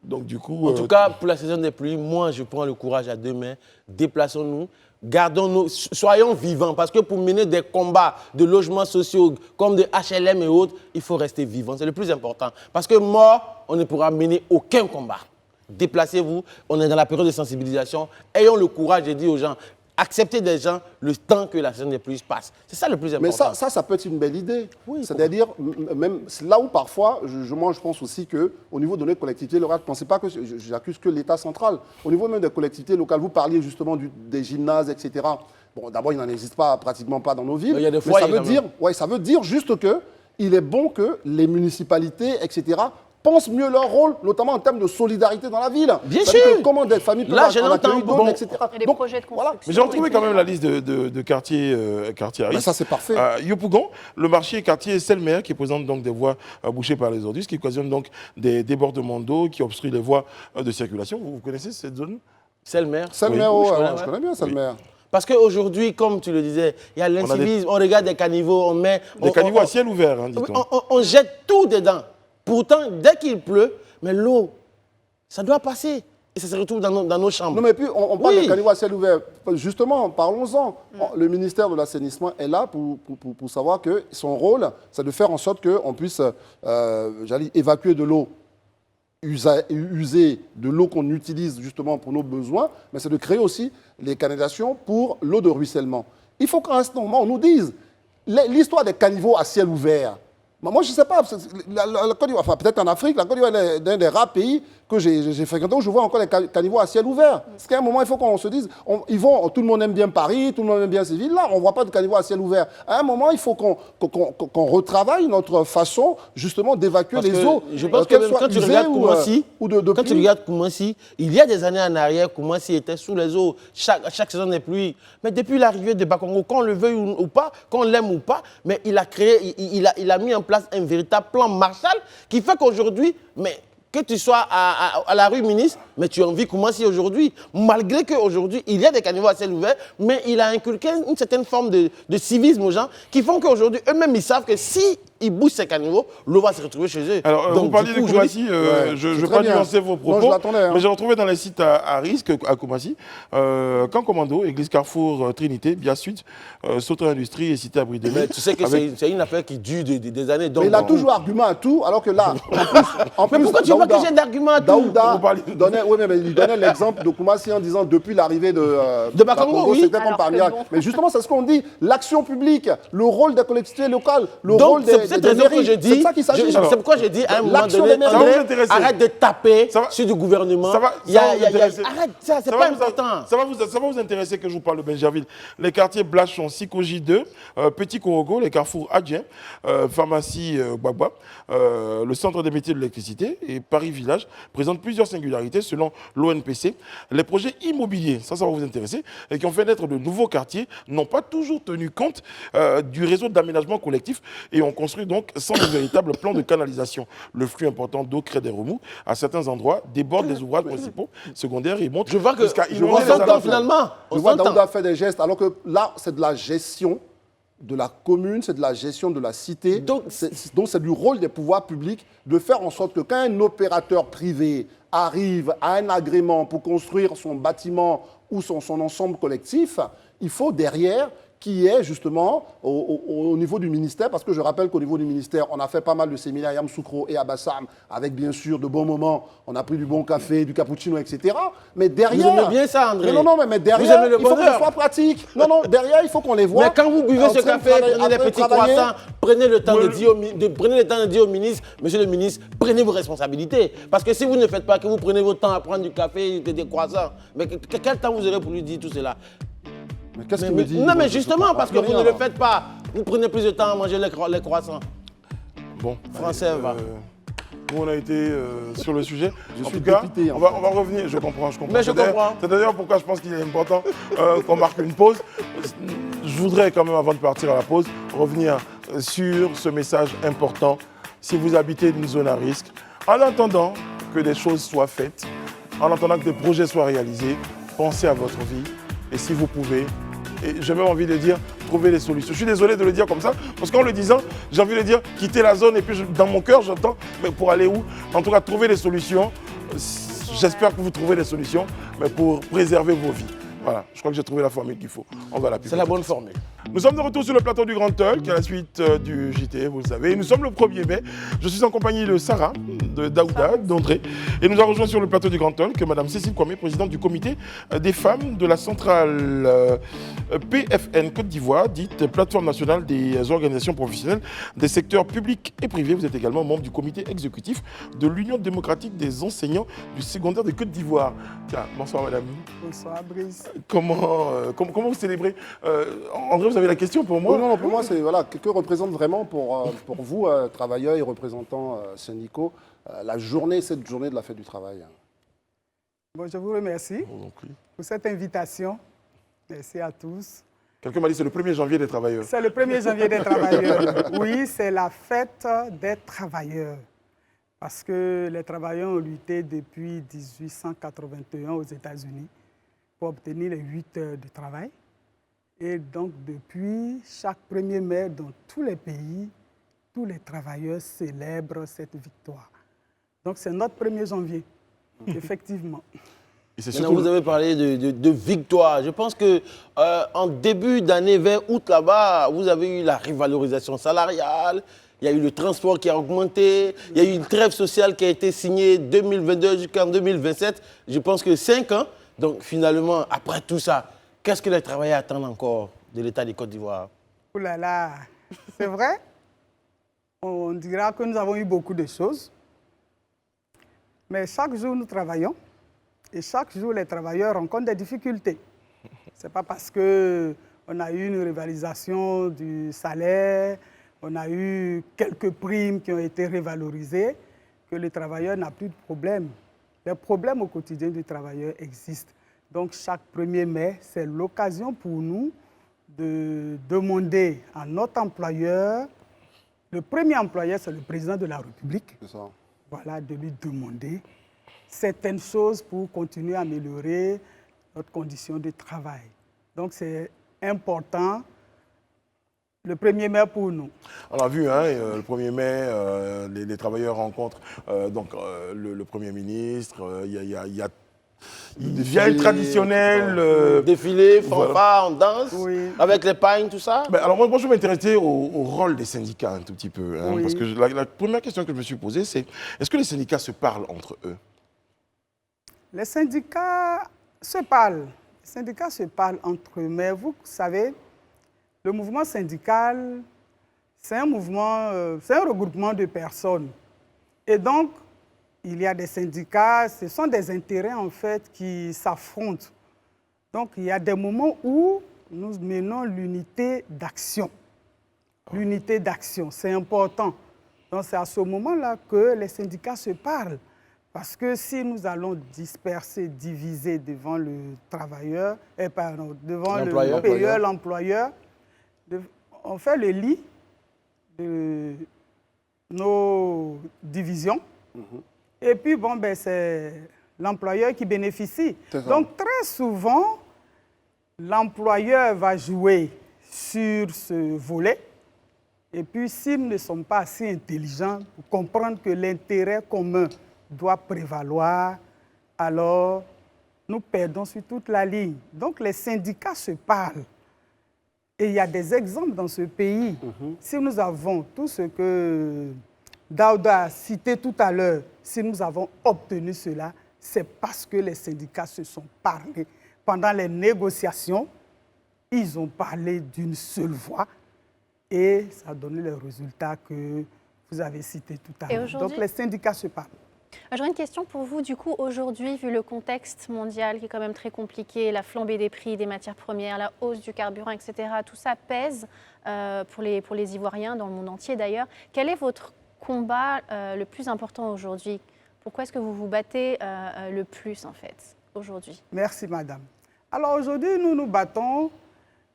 Donc, du coup... En tout cas, pour la saison des pluies, moi, je prends le courage à 2 mains. Déplaçons-nous, gardons-nous, soyons vivants. Parce que pour mener des combats de logements sociaux comme de HLM et autres, il faut rester vivant. C'est le plus important. Parce que mort, on ne pourra mener aucun combat. Déplacez-vous, on est dans la période de sensibilisation. Ayons le courage de dire aux gens, acceptez des gens le temps que la saison des pluies passe. C'est ça le plus important. Mais ça peut être une belle idée. Oui, C'est-à-dire, même c'est là où parfois, moi je pense aussi qu'au niveau de nos collectivités locales, ne pensez pas que j'accuse que l'État central. Au niveau même des collectivités locales, vous parliez justement des gymnases, etc. Bon, d'abord, il n'en existe pratiquement pas dans nos villes. Mais il y a des mais foyers, ça veut quand dire, ça veut dire juste qu'il est bon que les municipalités, etc., pensent mieux leur rôle, notamment en termes de solidarité dans la ville. Bien C'est-à-dire sûr. que comment des familles peuvent Là, je en l'entends. accueillir d'autres, Bon. etc. Il y a des Donc, projets de voilà. construction. Mais j'ai retrouvé quand même la liste de quartiers à risque. Ben ça, c'est parfait. Yopougon, le marché quartier Selmer, qui présente donc des voies bouchées par les ordures, ce qui occasionne donc des débordements d'eau qui obstruent les voies de circulation. Vous connaissez cette zone? C'est le maire. Selmer, Oui, je connais bien Selmer. Parce qu'aujourd'hui, comme tu le disais, il y a l'incivisme, on regarde des caniveaux, on met... Des caniveaux à ciel ouvert, hein, dit-on. On jette tout dedans. Pourtant, dès qu'il pleut, mais l'eau, ça doit passer. Et ça se retrouve dans nos chambres. Non, mais puis on parle Oui. de caniveau à ciel ouvert. Justement, parlons-en. Le ministère de l'Assainissement est là pour savoir que son rôle, c'est de faire en sorte qu'on puisse évacuer de l'eau usée, de l'eau qu'on utilise justement pour nos besoins, mais c'est de créer aussi les canalisations pour l'eau de ruissellement. Il faut qu'à ce moment, on nous dise l'histoire des caniveaux à ciel ouvert. Moi, je ne sais pas, la Côte d'Ivoire, enfin peut-être en Afrique, la Côte d'Ivoire est l'un des rares pays que j'ai fréquenté où je vois encore les caniveaux à ciel ouvert. Parce qu'à un moment, il faut qu'on se dise, tout le monde aime bien Paris, tout le monde aime bien ces villes-là, on ne voit pas de caniveaux à ciel ouvert. À un moment, il faut qu'on retravaille notre façon justement d'évacuer Parce les que eaux. je pense que qu'elles même soient quand tu usées regardes ou, Koumassi, ou de quand tu pluie. regardes Koumassi, il y a des années en arrière, Koumassi était sous les eaux chaque saison des pluies. Mais depuis l'arrivée de Bakongo, qu'on le veuille ou pas, qu'on l'aime ou pas, mais il a créé, il a mis en place un véritable plan Marshall qui fait qu'aujourd'hui, mais que tu sois à la rue Ministre, mais tu as envie Koumassi aujourd'hui. Malgré qu'aujourd'hui, il y a des caniveaux à ciel ouvert, mais il a inculqué une certaine forme de civisme aux gens qui font qu'aujourd'hui, eux-mêmes, ils savent que si ils bougent ces caniveaux, l'eau va se retrouver chez eux. Alors, Donc, vous parliez du de coup, Koumassi, je ne vais pas nuancer vos propos, je l'attendais, hein. mais j'ai retrouvé dans les sites à risque à Koumassi, Camp Commando, Église Carrefour Trinité, Bia Sud, Sauter Industrie et Cité Abri de mais tu sais que c'est une affaire qui dure des années. Donc, Mais il a toujours argument à tout, alors que là, en plus mais pourquoi tu vois que j'ai d'arguments à tout? Daouda donnait, oui, mais il donnait l'exemple de Koumassi en disant depuis l'arrivée de Bakongo, oui. c'était comme Alors par que miracle. bon. Mais justement, c'est ce qu'on dit, l'action publique, le rôle des collectivités locales, le Donc, rôle c'est des pour cette des raison que mairies. je dis, C'est de ça qu'il s'agit. c'est pourquoi j'ai dit à un moment L'action donné, des mairies. Ça va vous André, intéresser. arrête de taper Ça va- sur du gouvernement. Ça va Arrête ça, c'est Ça pas va vous- important. Ça va vous intéresser que je vous parle de Benjerville. Les quartiers Blachon, Sikoji 2, Petit Korogo, les carrefours Adjien, pharmacie Gbagba, le centre des métiers de l'électricité et Paris Village présentent plusieurs singularités selon l'ONPC. Les projets immobiliers, ça va vous intéresser, et qui ont fait naître de nouveaux quartiers, n'ont pas toujours tenu compte du réseau d'aménagement collectif et ont construit donc sans de véritable plan de canalisation. Le flux important d'eau crée des remous. À certains endroits, déborde des ouvrages principaux, secondaires et monte Je vois que jusqu'à on inonder les s'entend alentours. finalement. Je On vois s'entend. Daouda fait des gestes, alors que là, c'est de la gestion de la commune, c'est de la gestion de la cité. Donc, Donc, c'est du rôle des pouvoirs publics de faire en sorte que quand un opérateur privé arrive à un agrément pour construire son bâtiment ou son ensemble collectif, il faut derrière qui est justement au niveau du ministère, parce que je rappelle qu'au niveau du ministère, on a fait pas mal de séminaires à Yamoussoukro et à Bassam, avec bien sûr de bons moments, on a pris du bon café, du cappuccino, etc. Mais derrière... Vous aimez bien ça, André? Non, mais Vous derrière, aimez le il faut bonheur? qu'on soit pratique. Non, derrière, il faut qu'on les voit. Mais quand vous buvez en ce train de café, travailler, prenez les en train de petits travailler. croissants, prenez le temps de dire au ministre, monsieur le ministre, prenez vos responsabilités. Parce que si vous ne faites pas que vous prenez votre temps à prendre du café, des croissants, mais quel temps vous aurez pour lui dire tout cela? Mais qu'est-ce qu'il me dit? Non, mais justement, parce que vous ne le faites faites pas. Vous prenez plus de temps à manger les croissants. Bon, Français, allez, va. nous, on a été sur le sujet. En suis tout cas, dépité, en on va revenir. Je comprends. Mais je comprends. C'est d'ailleurs pourquoi je pense qu'il est important qu'on marque une pause. Je voudrais quand même, avant de partir à la pause, revenir sur ce message important. Si vous habitez une zone à risque, en attendant que des choses soient faites, en attendant que des projets soient réalisés, pensez à votre vie. Et si vous pouvez, et j'ai même envie de dire, trouver des solutions. Je suis désolé de le dire comme ça, parce qu'en le disant, j'ai envie de dire, quitter la zone, et puis dans mon cœur, j'entends, mais pour aller où? En tout cas, trouver des solutions. J'espère que vous trouvez des solutions, mais pour préserver vos vies. Voilà, je crois que j'ai trouvé la formule qu'il faut. On va l'appliquer. C'est la bonne formule. Nous sommes de retour sur le plateau du Grand Talk, à la suite du JT, vous le savez. Nous sommes le 1er mai. Je suis en compagnie de Sarah, de Daouda, d'André. Et nous avons rejoint sur le plateau du Grand Talk Mme Cécile Kwame, présidente du comité des femmes de la centrale PFN Côte d'Ivoire, dite Plateforme nationale des organisations professionnelles des secteurs publics et privés. Vous êtes également membre du comité exécutif de l'Union démocratique des enseignants du secondaire de Côte d'Ivoire. Tiens, bonsoir madame. Bonsoir Brice. Comment vous célébrez André, vous avez la question pour moi? Non, pour moi, c'est voilà, que représente vraiment pour vous, travailleurs et représentants syndicaux, cette journée de la fête du travail? Bon, je vous remercie Je vous en prie. pour cette invitation. Merci à tous. Quelqu'un m'a dit que c'est le 1er janvier des travailleurs. C'est le 1er janvier des travailleurs. Oui, c'est la fête des travailleurs. Parce que les travailleurs ont lutté depuis 1881 aux États-Unis pour obtenir les 8 heures de travail. Et donc, depuis chaque 1er mai, dans tous les pays, tous les travailleurs célèbrent cette victoire. Donc, c'est notre 1er janvier, effectivement. Et c'est Maintenant, surtout vous avez parlé de victoire. Je pense qu'en début d'année, vers août, là-bas, vous avez eu la revalorisation salariale, il y a eu le transport qui a augmenté, il y a eu une trêve sociale qui a été signée 2022 jusqu'en 2027. Je pense que 5 ans. Donc, finalement, après tout ça, qu'est-ce que les travailleurs attendent encore de l'État de Côte d'Ivoire? Ouh là là, c'est vrai. On dira que nous avons eu beaucoup de choses. Mais chaque jour, nous travaillons. Et chaque jour, les travailleurs rencontrent des difficultés. Ce n'est pas parce qu'on a eu une revalorisation du salaire, on a eu quelques primes qui ont été revalorisées, que le travailleur n'a plus de problème. Les problèmes au quotidien du travailleur existent. Donc, chaque 1er mai, c'est l'occasion pour nous de demander à notre employeur, le premier employeur, c'est le président de la République, C'est ça. voilà, de lui demander certaines choses pour continuer à améliorer notre condition de travail. Donc, c'est important. le 1er mai pour nous. On a vu, hein, le 1er mai, les travailleurs rencontrent le Premier ministre. Il y a une traditionnelle... Défilé, fanfare, on danse, Oui. avec les pagnes, tout ça. Ben, alors moi, je vais m'intéresser au rôle des syndicats un tout petit peu. Hein, Oui. parce que la première question que je me suis posée, c'est est-ce que les syndicats se parlent entre eux? Les syndicats se parlent. Les syndicats se parlent entre eux. Mais vous savez, le mouvement syndical, c'est un mouvement, c'est un regroupement de personnes. Et donc, il y a des syndicats, ce sont des intérêts en fait qui s'affrontent. Donc, il y a des moments où nous menons l'unité d'action. L'unité d'action, c'est important. Donc, c'est à ce moment-là que les syndicats se parlent. Parce que si nous allons disperser, diviser devant le travailleur, devant le payeur, l'employeur, on fait le lit de nos divisions. Et puis, bon, ben, c'est l'employeur qui bénéficie. Donc, très souvent, l'employeur va jouer sur ce volet. Et puis, s'ils ne sont pas assez intelligents pour comprendre que l'intérêt commun doit prévaloir, alors nous perdons sur toute la ligne. Donc, les syndicats se parlent. Et il y a des exemples dans ce pays. Si nous avons tout ce que Daouda a cité tout à l'heure, si nous avons obtenu cela, c'est parce que les syndicats se sont parlé. Pendant les négociations, ils ont parlé d'une seule voix et ça a donné les résultats que vous avez cités tout à l'heure. Donc les syndicats se parlent. J'aurais une question pour vous. Du coup, aujourd'hui, vu le contexte mondial qui est quand même très compliqué, la flambée des prix des matières premières, la hausse du carburant, etc., tout ça pèse pour les Ivoiriens, dans le monde entier d'ailleurs. Quel est votre combat le plus important aujourd'hui? Pourquoi est-ce que vous vous battez le plus, en fait, aujourd'hui? Merci, madame. Alors, aujourd'hui, nous nous battons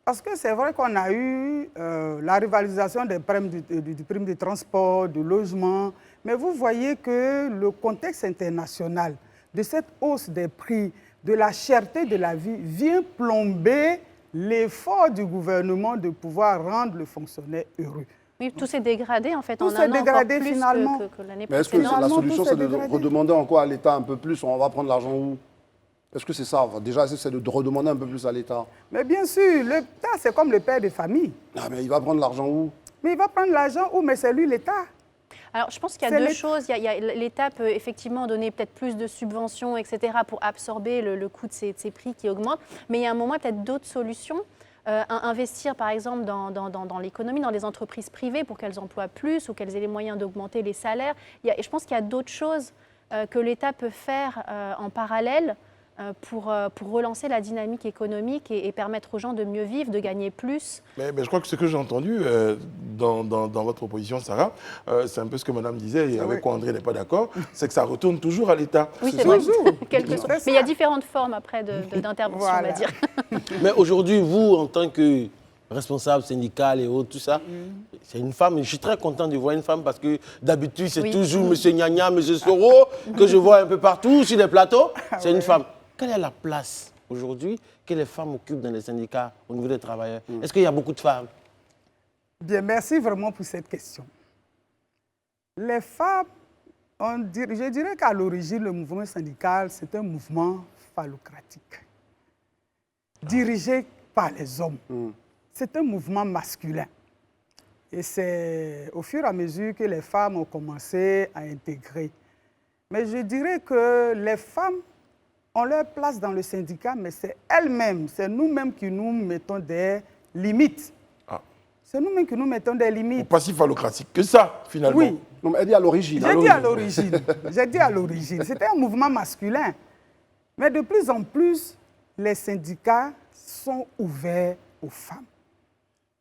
parce que c'est vrai qu'on a eu la rivalisation des primes du prime de transport, du logement, mais vous voyez que le contexte international de cette hausse des prix, de la cherté de la vie, vient plomber l'effort du gouvernement de pouvoir rendre le fonctionnaire heureux. Oui, tout s'est dégradé en fait tout en un an, dégradé, encore plus finalement. que l'année précédente. Mais est-ce que la solution, c'est de redemander encore à l'État un peu plus? On va prendre l'argent où? Est-ce que c'est ça? Déjà, c'est de redemander un peu plus à l'État? Mais bien sûr, l'État, c'est comme le père de famille. Ah, mais il va prendre l'argent où? Mais il va prendre l'argent où? Mais c'est lui l'État. Alors, je pense qu'il y a deux choses. L'État peut effectivement donner peut-être plus de subventions, etc., pour absorber le coût de ces prix qui augmentent. Mais il y a un moment, peut-être d'autres solutions. Investir, par exemple, dans l'économie, dans les entreprises privées pour qu'elles emploient plus ou qu'elles aient les moyens d'augmenter les salaires. Et je pense qu'il y a d'autres choses que l'État peut faire en parallèle pour relancer la dynamique économique et permettre aux gens de mieux vivre, de gagner plus. Mais je crois que ce que j'ai entendu dans votre proposition, Sarah, c'est un peu ce que madame disait et avec quoi André n'est pas d'accord, c'est que ça retourne toujours à l'État. Oui, c'est vrai. Mais il y a différentes formes après d'intervention, on va dire. Mais aujourd'hui, vous, en tant que responsable syndical et autres, tout ça, c'est une femme. Je suis très content de voir une femme parce que d'habitude, c'est toujours M. Gnagna, M. Soro, que je vois un peu partout sur les plateaux. C'est une femme. Quelle est la place aujourd'hui que les femmes occupent dans les syndicats au niveau des travailleurs? Est-ce qu'il y a beaucoup de femmes? Bien, merci vraiment pour cette question. Les femmes, je dirais qu'à l'origine, le mouvement syndical, c'est un mouvement phallocratique, dirigé par les hommes. C'est un mouvement masculin. Et c'est au fur et à mesure que les femmes ont commencé à intégrer. Mais je dirais que les femmes ont leur place dans le syndicat, mais c'est elles-mêmes, c'est nous-mêmes qui nous mettons des limites. C'est nous-mêmes qui nous mettons des limites. Pas si phallocratique que ça, finalement. Oui. Non, mais elle dit à l'origine. J'ai dit à l'origine. J'ai dit à l'origine. C'était un mouvement masculin. Mais de plus en plus, les syndicats sont ouverts aux femmes.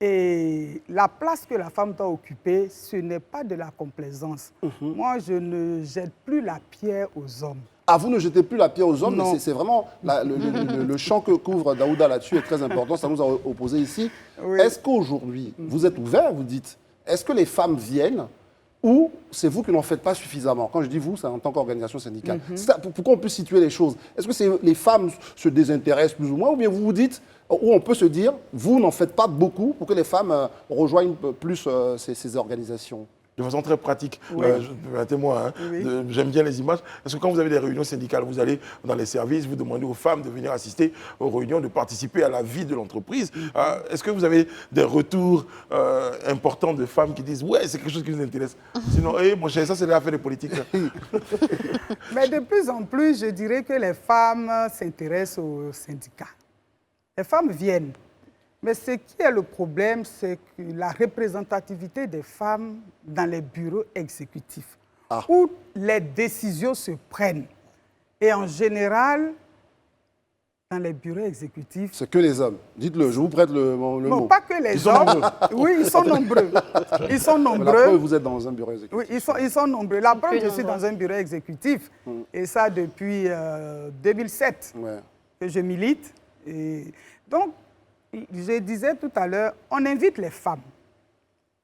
Et la place que la femme doit occuper, ce n'est pas de la complaisance. Moi, je ne jette plus la pierre aux hommes. Ah, vous ne jetez plus la pierre aux hommes, Non. mais c'est vraiment le champ que couvre Daouda là-dessus est très important. Ça nous a opposé ici. Oui. Est-ce qu'aujourd'hui, vous êtes ouvert, vous dites, est-ce que les femmes viennent ou c'est vous qui n'en faites pas suffisamment? Quand je dis vous, c'est en tant qu'organisation syndicale. Pourquoi on peut situer les choses? Est-ce que les femmes se désintéressent plus ou moins, ou bien vous vous dites, ou on peut se dire, vous n'en faites pas beaucoup pour que les femmes rejoignent plus ces organisations? De façon très pratique, Oui. permettez-moi, hein, Oui. j'aime bien les images, parce que quand vous avez des réunions syndicales, vous allez dans les services, vous demandez aux femmes de venir assister aux réunions, de participer à la vie de l'entreprise. Est-ce que vous avez des retours importants de femmes qui disent « ouais, c'est quelque chose qui nous intéresse ». Sinon, mon cher, ça c'est l'affaire des politiques. Mais de plus en plus, je dirais que les femmes s'intéressent aux syndicats. Les femmes viennent. Mais ce qui est le problème, c'est que la représentativité des femmes dans les bureaux exécutifs, où les décisions se prennent. Et en général, dans les bureaux exécutifs... C'est que les hommes. Dites-le, je vous prête le mot. Non, pas que les hommes. Oui, ils sont nombreux. Ils sont Mais nombreux. la preuve, vous êtes dans un bureau exécutif. Oui, ils sont nombreux. La preuve, Plus je suis nombreux. dans un bureau exécutif. Et ça depuis 2007 Ouais. que je milite. Et donc, je disais tout à l'heure, on invite les femmes.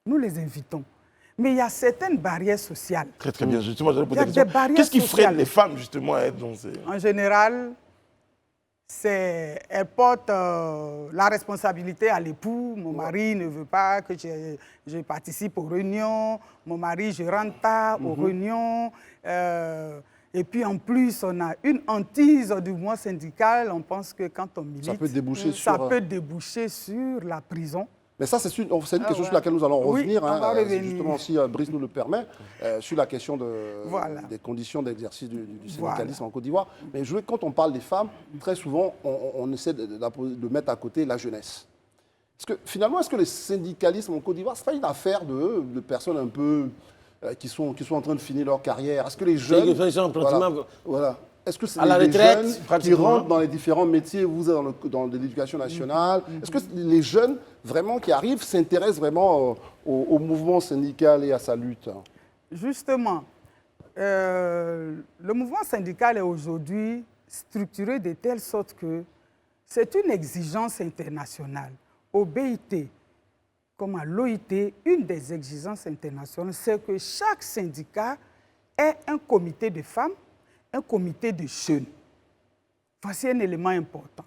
Nous les invitons. Mais il y a certaines barrières sociales. Très très bien, justement, j'allais poser Il y a la question. des barrières Qu'est-ce qui sociales. freine les femmes justement à être dans ces... En général, elles portent la responsabilité à l'époux. Mon mari ne veut pas que je participe aux réunions. Mon mari, je rentre tard aux réunions. Et puis en plus, on a une hantise du mouvement syndical. On pense que quand on milite, Ça peut déboucher ça sur... peut déboucher sur la prison. Mais ça, c'est une question sur laquelle nous allons Oui, revenir. on va revenir. Justement, si Brice nous le permet, sur la question Voilà. des conditions d'exercice du syndicalisme Voilà. en Côte d'Ivoire. Mais quand on parle des femmes, très souvent, on essaie de mettre à côté la jeunesse. Parce que finalement, est-ce que le syndicalisme en Côte d'Ivoire, ce n'est pas une affaire de personnes un peu qui sont en train de finir leur carrière? Est-ce que les jeunes... Ils sont pratiquement- Voilà. Est-ce que c'est À la les retraite, jeunes qui pratiquement. rentrent dans les différents métiers, vous êtes dans l'éducation nationale, est-ce que les jeunes vraiment qui arrivent s'intéressent vraiment au mouvement syndical et à sa lutte? Justement, le mouvement syndical est aujourd'hui structuré de telle sorte que c'est une exigence internationale. Au BIT, comme à l'OIT, une des exigences internationales, c'est que chaque syndicat ait un comité de femmes, un comité de jeunes. Voici un élément important.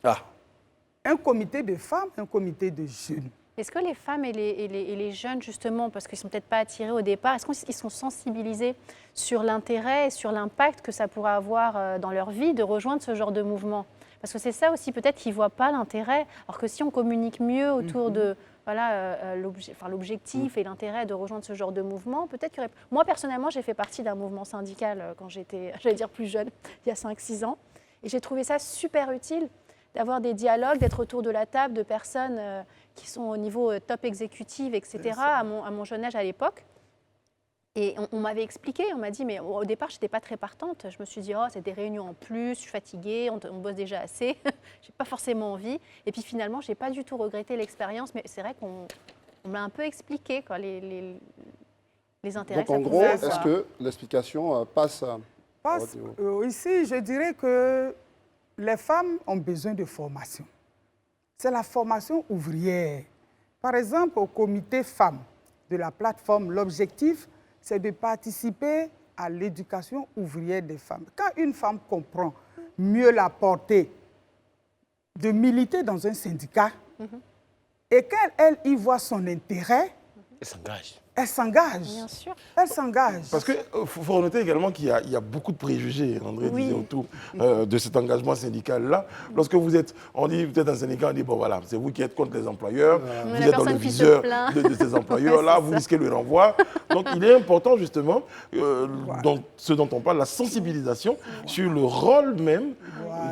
Un comité de femmes, un comité de jeunes. Est-ce que les femmes et les jeunes, justement, parce qu'ils ne sont peut-être pas attirés au départ, est-ce qu'ils sont sensibilisés sur l'intérêt et sur l'impact que ça pourrait avoir dans leur vie de rejoindre ce genre de mouvement? Parce que c'est ça aussi, peut-être qu'ils ne voient pas l'intérêt, alors que si on communique mieux autour de l'objectif et l'intérêt de rejoindre ce genre de mouvement, peut-être qu'il y aurait... Moi, personnellement, j'ai fait partie d'un mouvement syndical quand j'étais, j'allais dire plus jeune, il y a 5-6 ans, et j'ai trouvé ça super utile d'avoir des dialogues, d'être autour de la table de personnes qui sont au niveau top exécutif, etc., à mon jeune âge à l'époque. Et on m'avait expliqué, on m'a dit, mais au départ, je n'étais pas très partante. Je me suis dit, oh, c'est des réunions en plus, je suis fatiguée, on bosse déjà assez, je n'ai pas forcément envie. Et puis finalement, je n'ai pas du tout regretté l'expérience, mais c'est vrai qu'on m'a un peu expliqué quoi, les intérêts Donc que ça en gros, pouvait est-ce avoir. que l'explication passe Ici, je dirais que les femmes ont besoin de formation. C'est la formation ouvrière. Par exemple, au comité femmes de la plateforme, l'objectif, c'est de participer à l'éducation ouvrière des femmes. Quand une femme comprend mieux la portée de militer dans un syndicat et qu'elle y voit son intérêt, Elle s'engage. elle s'engage. Bien sûr. Elle s'engage. Parce qu'il faut noter également qu'il y a beaucoup de préjugés, André Oui. disait, autour de cet engagement syndical-là. Lorsque vous êtes, on dit peut-être un syndicat, on dit, bon voilà, c'est vous qui êtes contre les employeurs, vous La êtes dans le personne qui se viseur plaint. de ces employeurs-là, Ouais, c'est vous ça. risquez le renvoi. Donc il est important justement, dans ce dont on parle, la sensibilisation sur le rôle même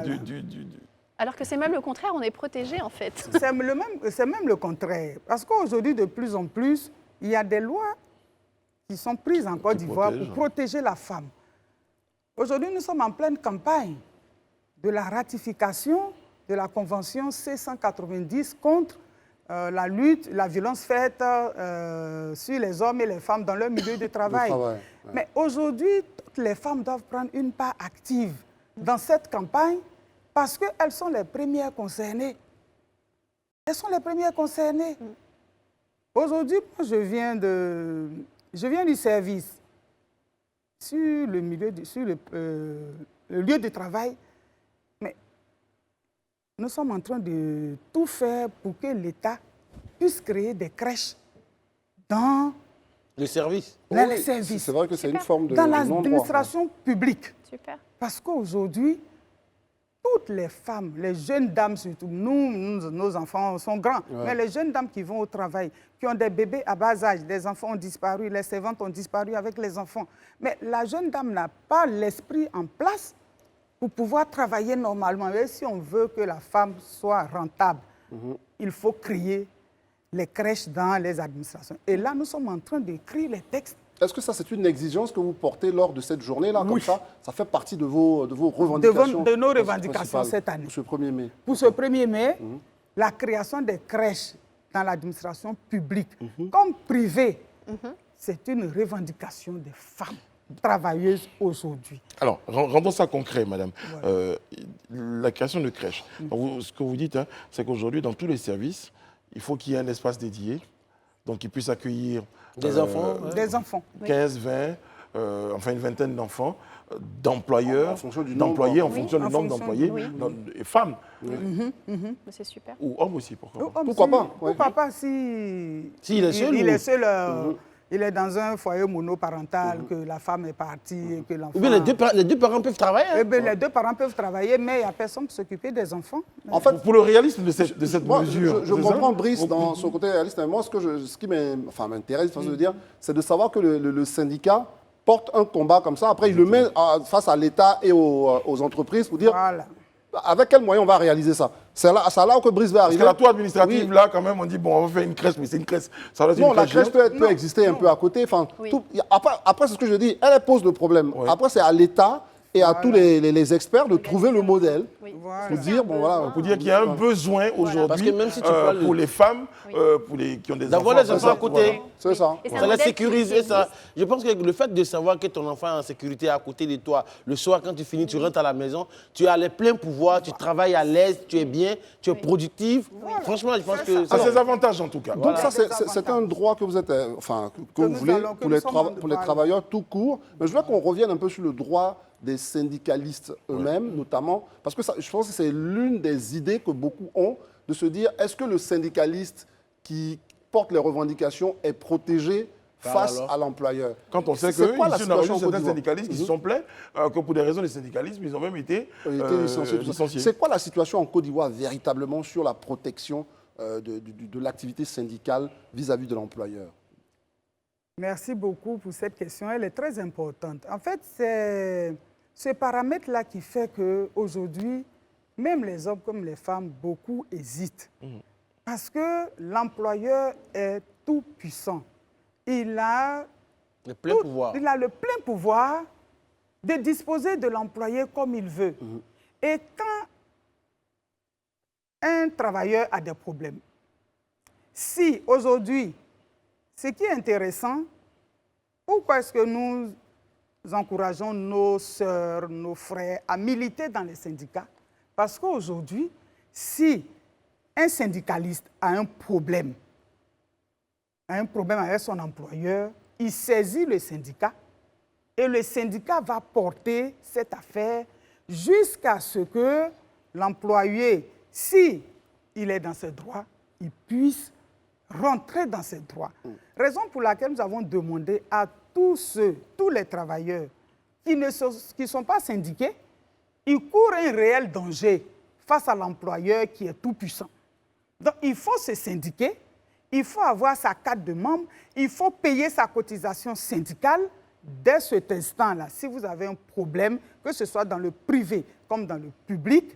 du Alors que c'est même le contraire, on est protégé en fait. C'est même le contraire. Parce qu'aujourd'hui, de plus en plus, il y a des lois qui sont prises en Côte d'Ivoire pour protéger la femme. Aujourd'hui, nous sommes en pleine campagne de la ratification de la Convention C190 contre la lutte, la violence faite sur les hommes et les femmes dans leur milieu de travail. Mais aujourd'hui, toutes les femmes doivent prendre une part active dans cette campagne parce qu'elles sont les premières concernées. Elles sont les premières concernées. Aujourd'hui, moi, je viens je viens du service. Sur le lieu de travail, mais nous sommes en train de tout faire pour que l'État puisse créer des crèches dans Le service. dans les services, C'est vrai que c'est une forme de dans non-droit. l'administration publique. Super. Parce qu'aujourd'hui, toutes les femmes, les jeunes dames surtout, nos enfants sont grands, mais les jeunes dames qui vont au travail, qui ont des bébés à bas âge, des enfants ont disparu, les servantes ont disparu avec les enfants. Mais la jeune dame n'a pas l'esprit en place pour pouvoir travailler normalement. Et si on veut que la femme soit rentable, il faut créer les crèches dans les administrations. Et là, nous sommes en train d'écrire les textes. Est-ce que ça, c'est une exigence que vous portez lors de cette journée-là? Comme ça fait partie de vos revendications? De nos revendications cette année. Pour ce 1er mai. Pour ce 1er mai, la création des crèches dans l'administration publique comme privée, c'est une revendication des femmes travailleuses aujourd'hui. Alors, rendons ça concret, madame. La création de crèches. Donc, ce que vous dites, hein, c'est qu'aujourd'hui, dans tous les services, il faut qu'il y ait un espace dédié, donc qui puisse accueillir Des enfants. Des enfants. 15, 20, enfin une vingtaine d'enfants, d'employeurs, En fonction du d'employés, en nombre. fonction du en nombre fonction d'employés, et femmes, C'est super. ou hommes aussi, pourquoi pas. Pourquoi pas, ouais. Pourquoi pas si S'il est seul il ou- est seul, il est dans un foyer monoparental, que la femme est partie et que l'enfant... Ou bien les deux parents peuvent travailler. Eh Hein. bien, les deux parents peuvent travailler, mais il n'y a personne pour s'occuper des enfants. En fait, Pour le réalisme de cette moi, mesure. je c'est ça comprends Brice dans son côté réaliste, mais moi, ce qui m'intéresse, façon de dire, c'est de savoir que le syndicat porte un combat comme ça. Après, il le met face à l'État et aux entreprises pour dire Voilà. avec quels moyens on va réaliser ça. C'est là que Brice va Parce arriver. que la tour administrative, Oui. là, quand même, on dit, bon, on va faire une crèche, mais c'est une crèche. Ça doit être Non, une la crèche crèche géante. peut exister un peu à côté. Enfin, Oui. après, c'est ce que je dis, elle pose le problème. Ouais. Après, c'est à l'État et à tous les experts de trouver le modèle. Oui. Voilà. Pour dire, bon voilà, Pour dire qu'il y a un besoin Parce aujourd'hui que même si tu parles pour de- les femmes, pour les qui ont des enfants. D'avoir les enfants à Voilà. côté. c'est ça. Et c'est un Ça la modèle sécurise. qui Et ça, existe. je pense que le fait de savoir que ton enfant est en sécurité à côté de toi, le soir quand tu finis, tu rentres à la maison, tu as les pleins pouvoirs, tu travailles à l'aise, tu es bien, tu es productive. Franchement, je pense que Ça a ses avantages, en tout cas. Donc ça, Voilà. c'est un droit que vous êtes, que vous nous voulez allons- que pour nous les, sommes en pour les droit. travailleurs tout court. Mais je veux qu'on revienne un peu sur le droit des syndicalistes eux-mêmes, notamment, parce que je pense que c'est l'une des idées que beaucoup ont, de se dire, est-ce que le syndicaliste qui porte les revendications est protégé face alors à l'employeur? Quand on sait C'est que quoi la ici, on a reçu situation en Côte certains d'Ivoire? syndicalistes qui se sont plaints que pour des raisons de syndicalisme, ils ont même été Ont été licenciés, tout ça. licenciés. C'est quoi la situation en Côte d'Ivoire véritablement sur la protection de l'activité syndicale vis-à-vis de l'employeur? Merci beaucoup pour cette question. Elle est très importante. En fait, c'est ce paramètre-là qui fait qu'aujourd'hui, même les hommes comme les femmes, beaucoup hésitent. Parce que l'employeur est tout puissant. Il a le plein pouvoir. Il a le plein pouvoir de disposer de l'employé comme il veut. Et quand un travailleur a des problèmes, si aujourd'hui, ce qui est intéressant, pourquoi est-ce que nous encourageons nos sœurs, nos frères à militer dans les syndicats? Parce qu'aujourd'hui, si un syndicaliste a un problème avec son employeur, il saisit le syndicat et le syndicat va porter cette affaire jusqu'à ce que l'employé, si il est dans ses droits, il puisse rentrer dans ses droits. Raison pour laquelle nous avons demandé à tous les travailleurs qui ne sont pas syndiqués, ils courent un réel danger face à l'employeur qui est tout puissant. Donc il faut se syndiquer, il faut avoir sa carte de membre, il faut payer sa cotisation syndicale. Dès cet instant-là, si vous avez un problème, que ce soit dans le privé comme dans le public,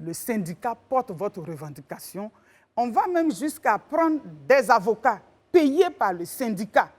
le syndicat porte votre revendication. On va même jusqu'à prendre des avocats payés par le syndicat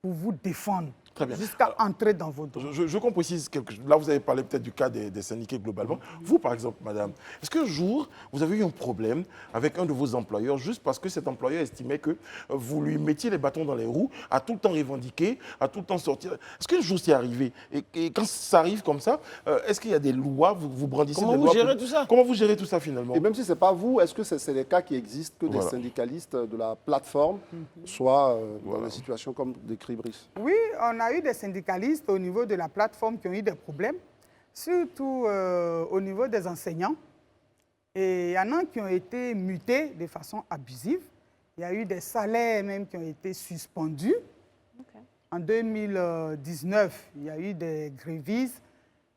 pour vous défendre. Très bien. jusqu'à entrer dans vos droits. Je qu'on précise quelque chose. Là, vous avez parlé peut-être du cas des syndiqués globalement. Vous, par exemple, madame, est-ce qu'un jour, vous avez eu un problème avec un de vos employeurs juste parce que cet employeur estimait que vous lui mettiez les bâtons dans les roues, à tout le temps revendiquer, à tout le temps sortir? Est-ce qu'un jour c'est arrivé? Et quand ça arrive comme ça, est-ce qu'il y a des lois, vous brandissez Comment des vous lois gérez tout ça? Comment vous gérez tout ça finalement? Et même si ce n'est pas vous, est-ce que c'est des cas qui existent que des Voilà. syndicalistes de la plateforme soient dans des situations comme décrit Brice? Oui, on a eu des syndicalistes au niveau de la plateforme qui ont eu des problèmes, surtout au niveau des enseignants. Et il y en a qui ont été mutés de façon abusive. Il y a eu des salaires même qui ont été suspendus. Ok. En 2019, il y a eu des grévistes,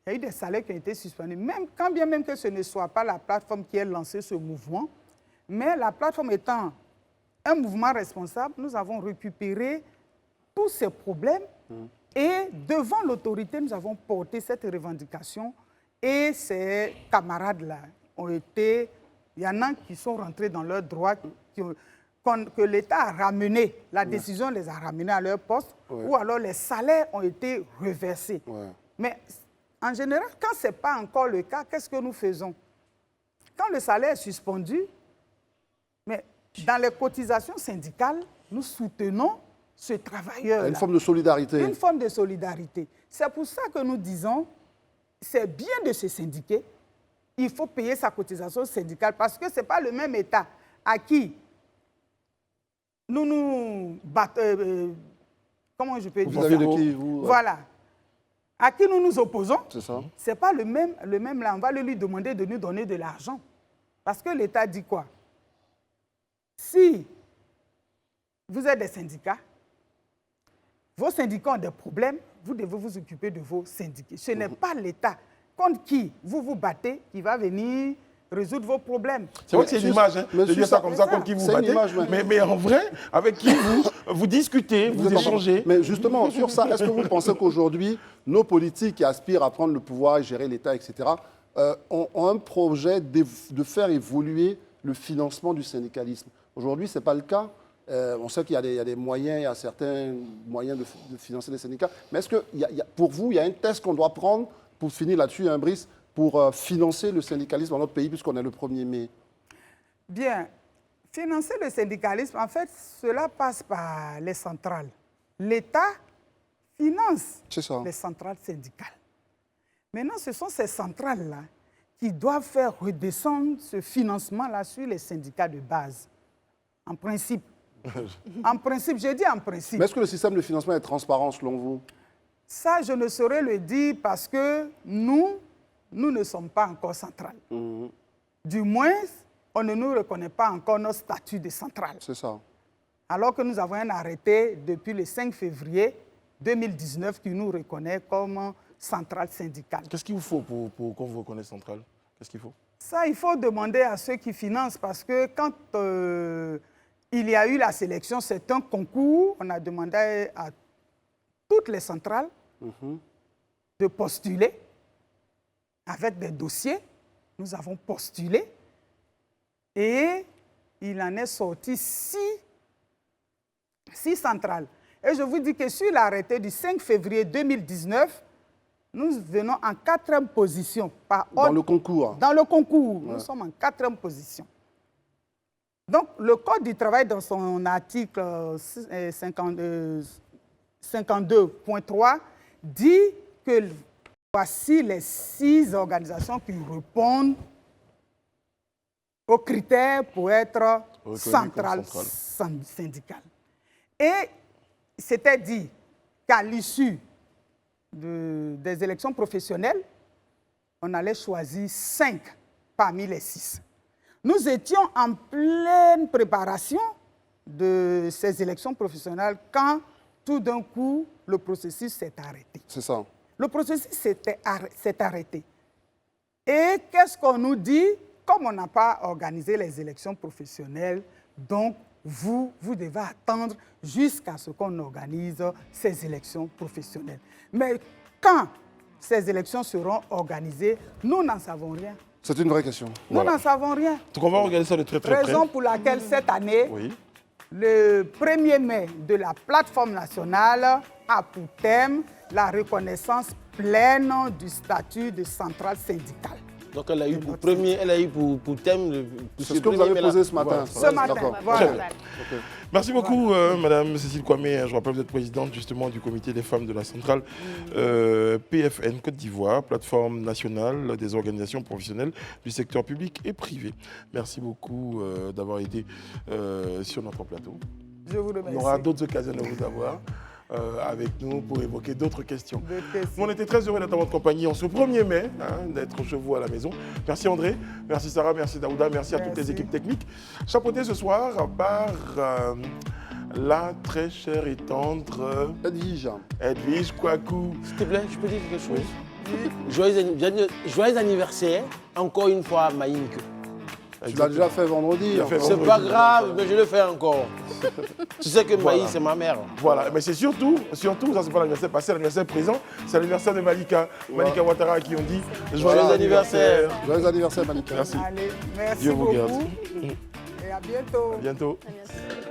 il y a eu des salaires qui ont été suspendus. Même, quand bien même que ce ne soit pas la plateforme qui ait lancé ce mouvement, mais la plateforme étant un mouvement responsable, nous avons récupéré tous ces problèmes et devant l'autorité, nous avons porté cette revendication et ces camarades-là ont été, il y en a qui sont rentrés dans leurs droits, que l'État a ramené, la décision les a ramenés à leur poste, ou alors les salaires ont été reversés. Mais en général, quand ce n'est pas encore le cas, qu'est-ce que nous faisons? Quand le salaire est suspendu, mais dans les cotisations syndicales, nous soutenons ce travailleur-là. Une forme de solidarité. Une forme de solidarité. C'est pour ça que nous disons, c'est bien de se syndiquer, il faut payer sa cotisation syndicale parce que ce n'est pas le même État à qui nous nous battons, comment je peux dire ça? Vis-à-vis de qui vous... Voilà. À qui nous nous opposons, C'est ça. ce n'est pas le même là. On va lui demander de nous donner de l'argent. Parce que l'État dit quoi? Si vous êtes des syndicats, vos syndicats ont des problèmes, vous devez vous occuper de vos syndiqués. Ce n'est pas l'État contre qui vous vous battez qui va venir résoudre vos problèmes. C'est vrai que c'est une image, hein, de dire ça comme ça, contre qui vous C'est une battez. image, Mais en vrai, avec qui vous discutez, vous êtes en- échangez. Mais justement, sur ça, est-ce que vous pensez qu'aujourd'hui, nos politiques qui aspirent à prendre le pouvoir et gérer l'État, etc., ont un projet de faire évoluer le financement du syndicalisme? Aujourd'hui, ce n'est pas le cas. On sait qu'il y a des moyens, il y a certains moyens de financer les syndicats. Mais est-ce que, pour vous, il y a un test qu'on doit prendre, pour finir là-dessus, hein, Brice, pour financer le syndicalisme dans notre pays, puisqu'on est le 1er mai? Bien, financer le syndicalisme, en fait, cela passe par les centrales. L'État finance C'est ça. les centrales syndicales. Maintenant, ce sont ces centrales-là qui doivent faire redescendre ce financement-là sur les syndicats de base. En principe. En principe, je dis en principe. Mais est-ce que le système de financement est transparent selon vous? Ça, je ne saurais le dire parce que nous ne sommes pas encore centrales. Du moins, on ne nous reconnaît pas encore notre statut de centrale. C'est ça. Alors que nous avons un arrêté depuis le 5 février 2019 qui nous reconnaît comme centrale syndicale. Qu'est-ce qu'il vous faut pour qu'on vous reconnaisse centrale? Qu'est-ce qu'il faut? Ça, il faut demander à ceux qui financent parce que quand il y a eu la sélection, c'est un concours. On a demandé à toutes les centrales de postuler avec des dossiers. Nous avons postulé et il en est sorti 6 centrales. Et je vous dis que sur l'arrêté du 5 février 2019, nous venons en 4e position. Dans le concours. Dans le concours, nous sommes en 4e position. Donc, le Code du travail, dans son article 52.3, dit que voici les 6 organisations qui répondent aux critères pour être centrale syndicale. Et c'était dit qu'à l'issue des élections professionnelles, on allait choisir 5 parmi les 6. Nous étions en pleine préparation de ces élections professionnelles quand tout d'un coup, le processus s'est arrêté. C'est ça. Le processus s'est arrêté. Et qu'est-ce qu'on nous dit? Comme on n'a pas organisé les élections professionnelles, donc vous devez attendre jusqu'à ce qu'on organise ces élections professionnelles. Mais quand ces élections seront organisées, nous n'en savons rien. C'est une vraie question. Nous n'en savons rien. Donc on va regarder ça de très très près. Raison pour laquelle cette année, Oui. Le 1er mai de la plateforme nationale a pour thème la reconnaissance pleine du statut de centrale syndicale. Donc elle a eu pour thème... C'est ce que vous avez posé ce matin. Ce matin, D'accord. voilà. Merci beaucoup, Madame Cécile Kwame. Je rappelle que vous êtes présidente justement du comité des femmes de la centrale PFN Côte d'Ivoire, plateforme nationale des organisations professionnelles du secteur public et privé. Merci beaucoup d'avoir été sur notre plateau. Je vous remercie. On aura d'autres occasions de vous avoir avec nous pour évoquer d'autres questions. On était très heureux d'être en votre compagnie en ce 1er mai, d'être chez vous à la maison. Merci André, merci Sarah, merci Daouda, merci à toutes les équipes techniques. Chapeauté ce soir par la très chère et tendre Edwige Kouakou. S'il te plaît, je peux dire quelque chose? Joyeux anniversaire, encore une fois, Maïmiko. Tu l'as déjà fait vendredi. C'est pas grave, mais je le fais encore. Tu sais que Maï, c'est ma mère. Voilà, mais c'est surtout, ça c'est pas l'anniversaire passé, c'est l'anniversaire présent, c'est l'anniversaire de Malika. Malika Ouattara qui ont dit joyeux anniversaire. Joyeux anniversaire Malika. Merci. Allez, merci Dieu vous beaucoup. garde. Et à bientôt. À bientôt. À bientôt.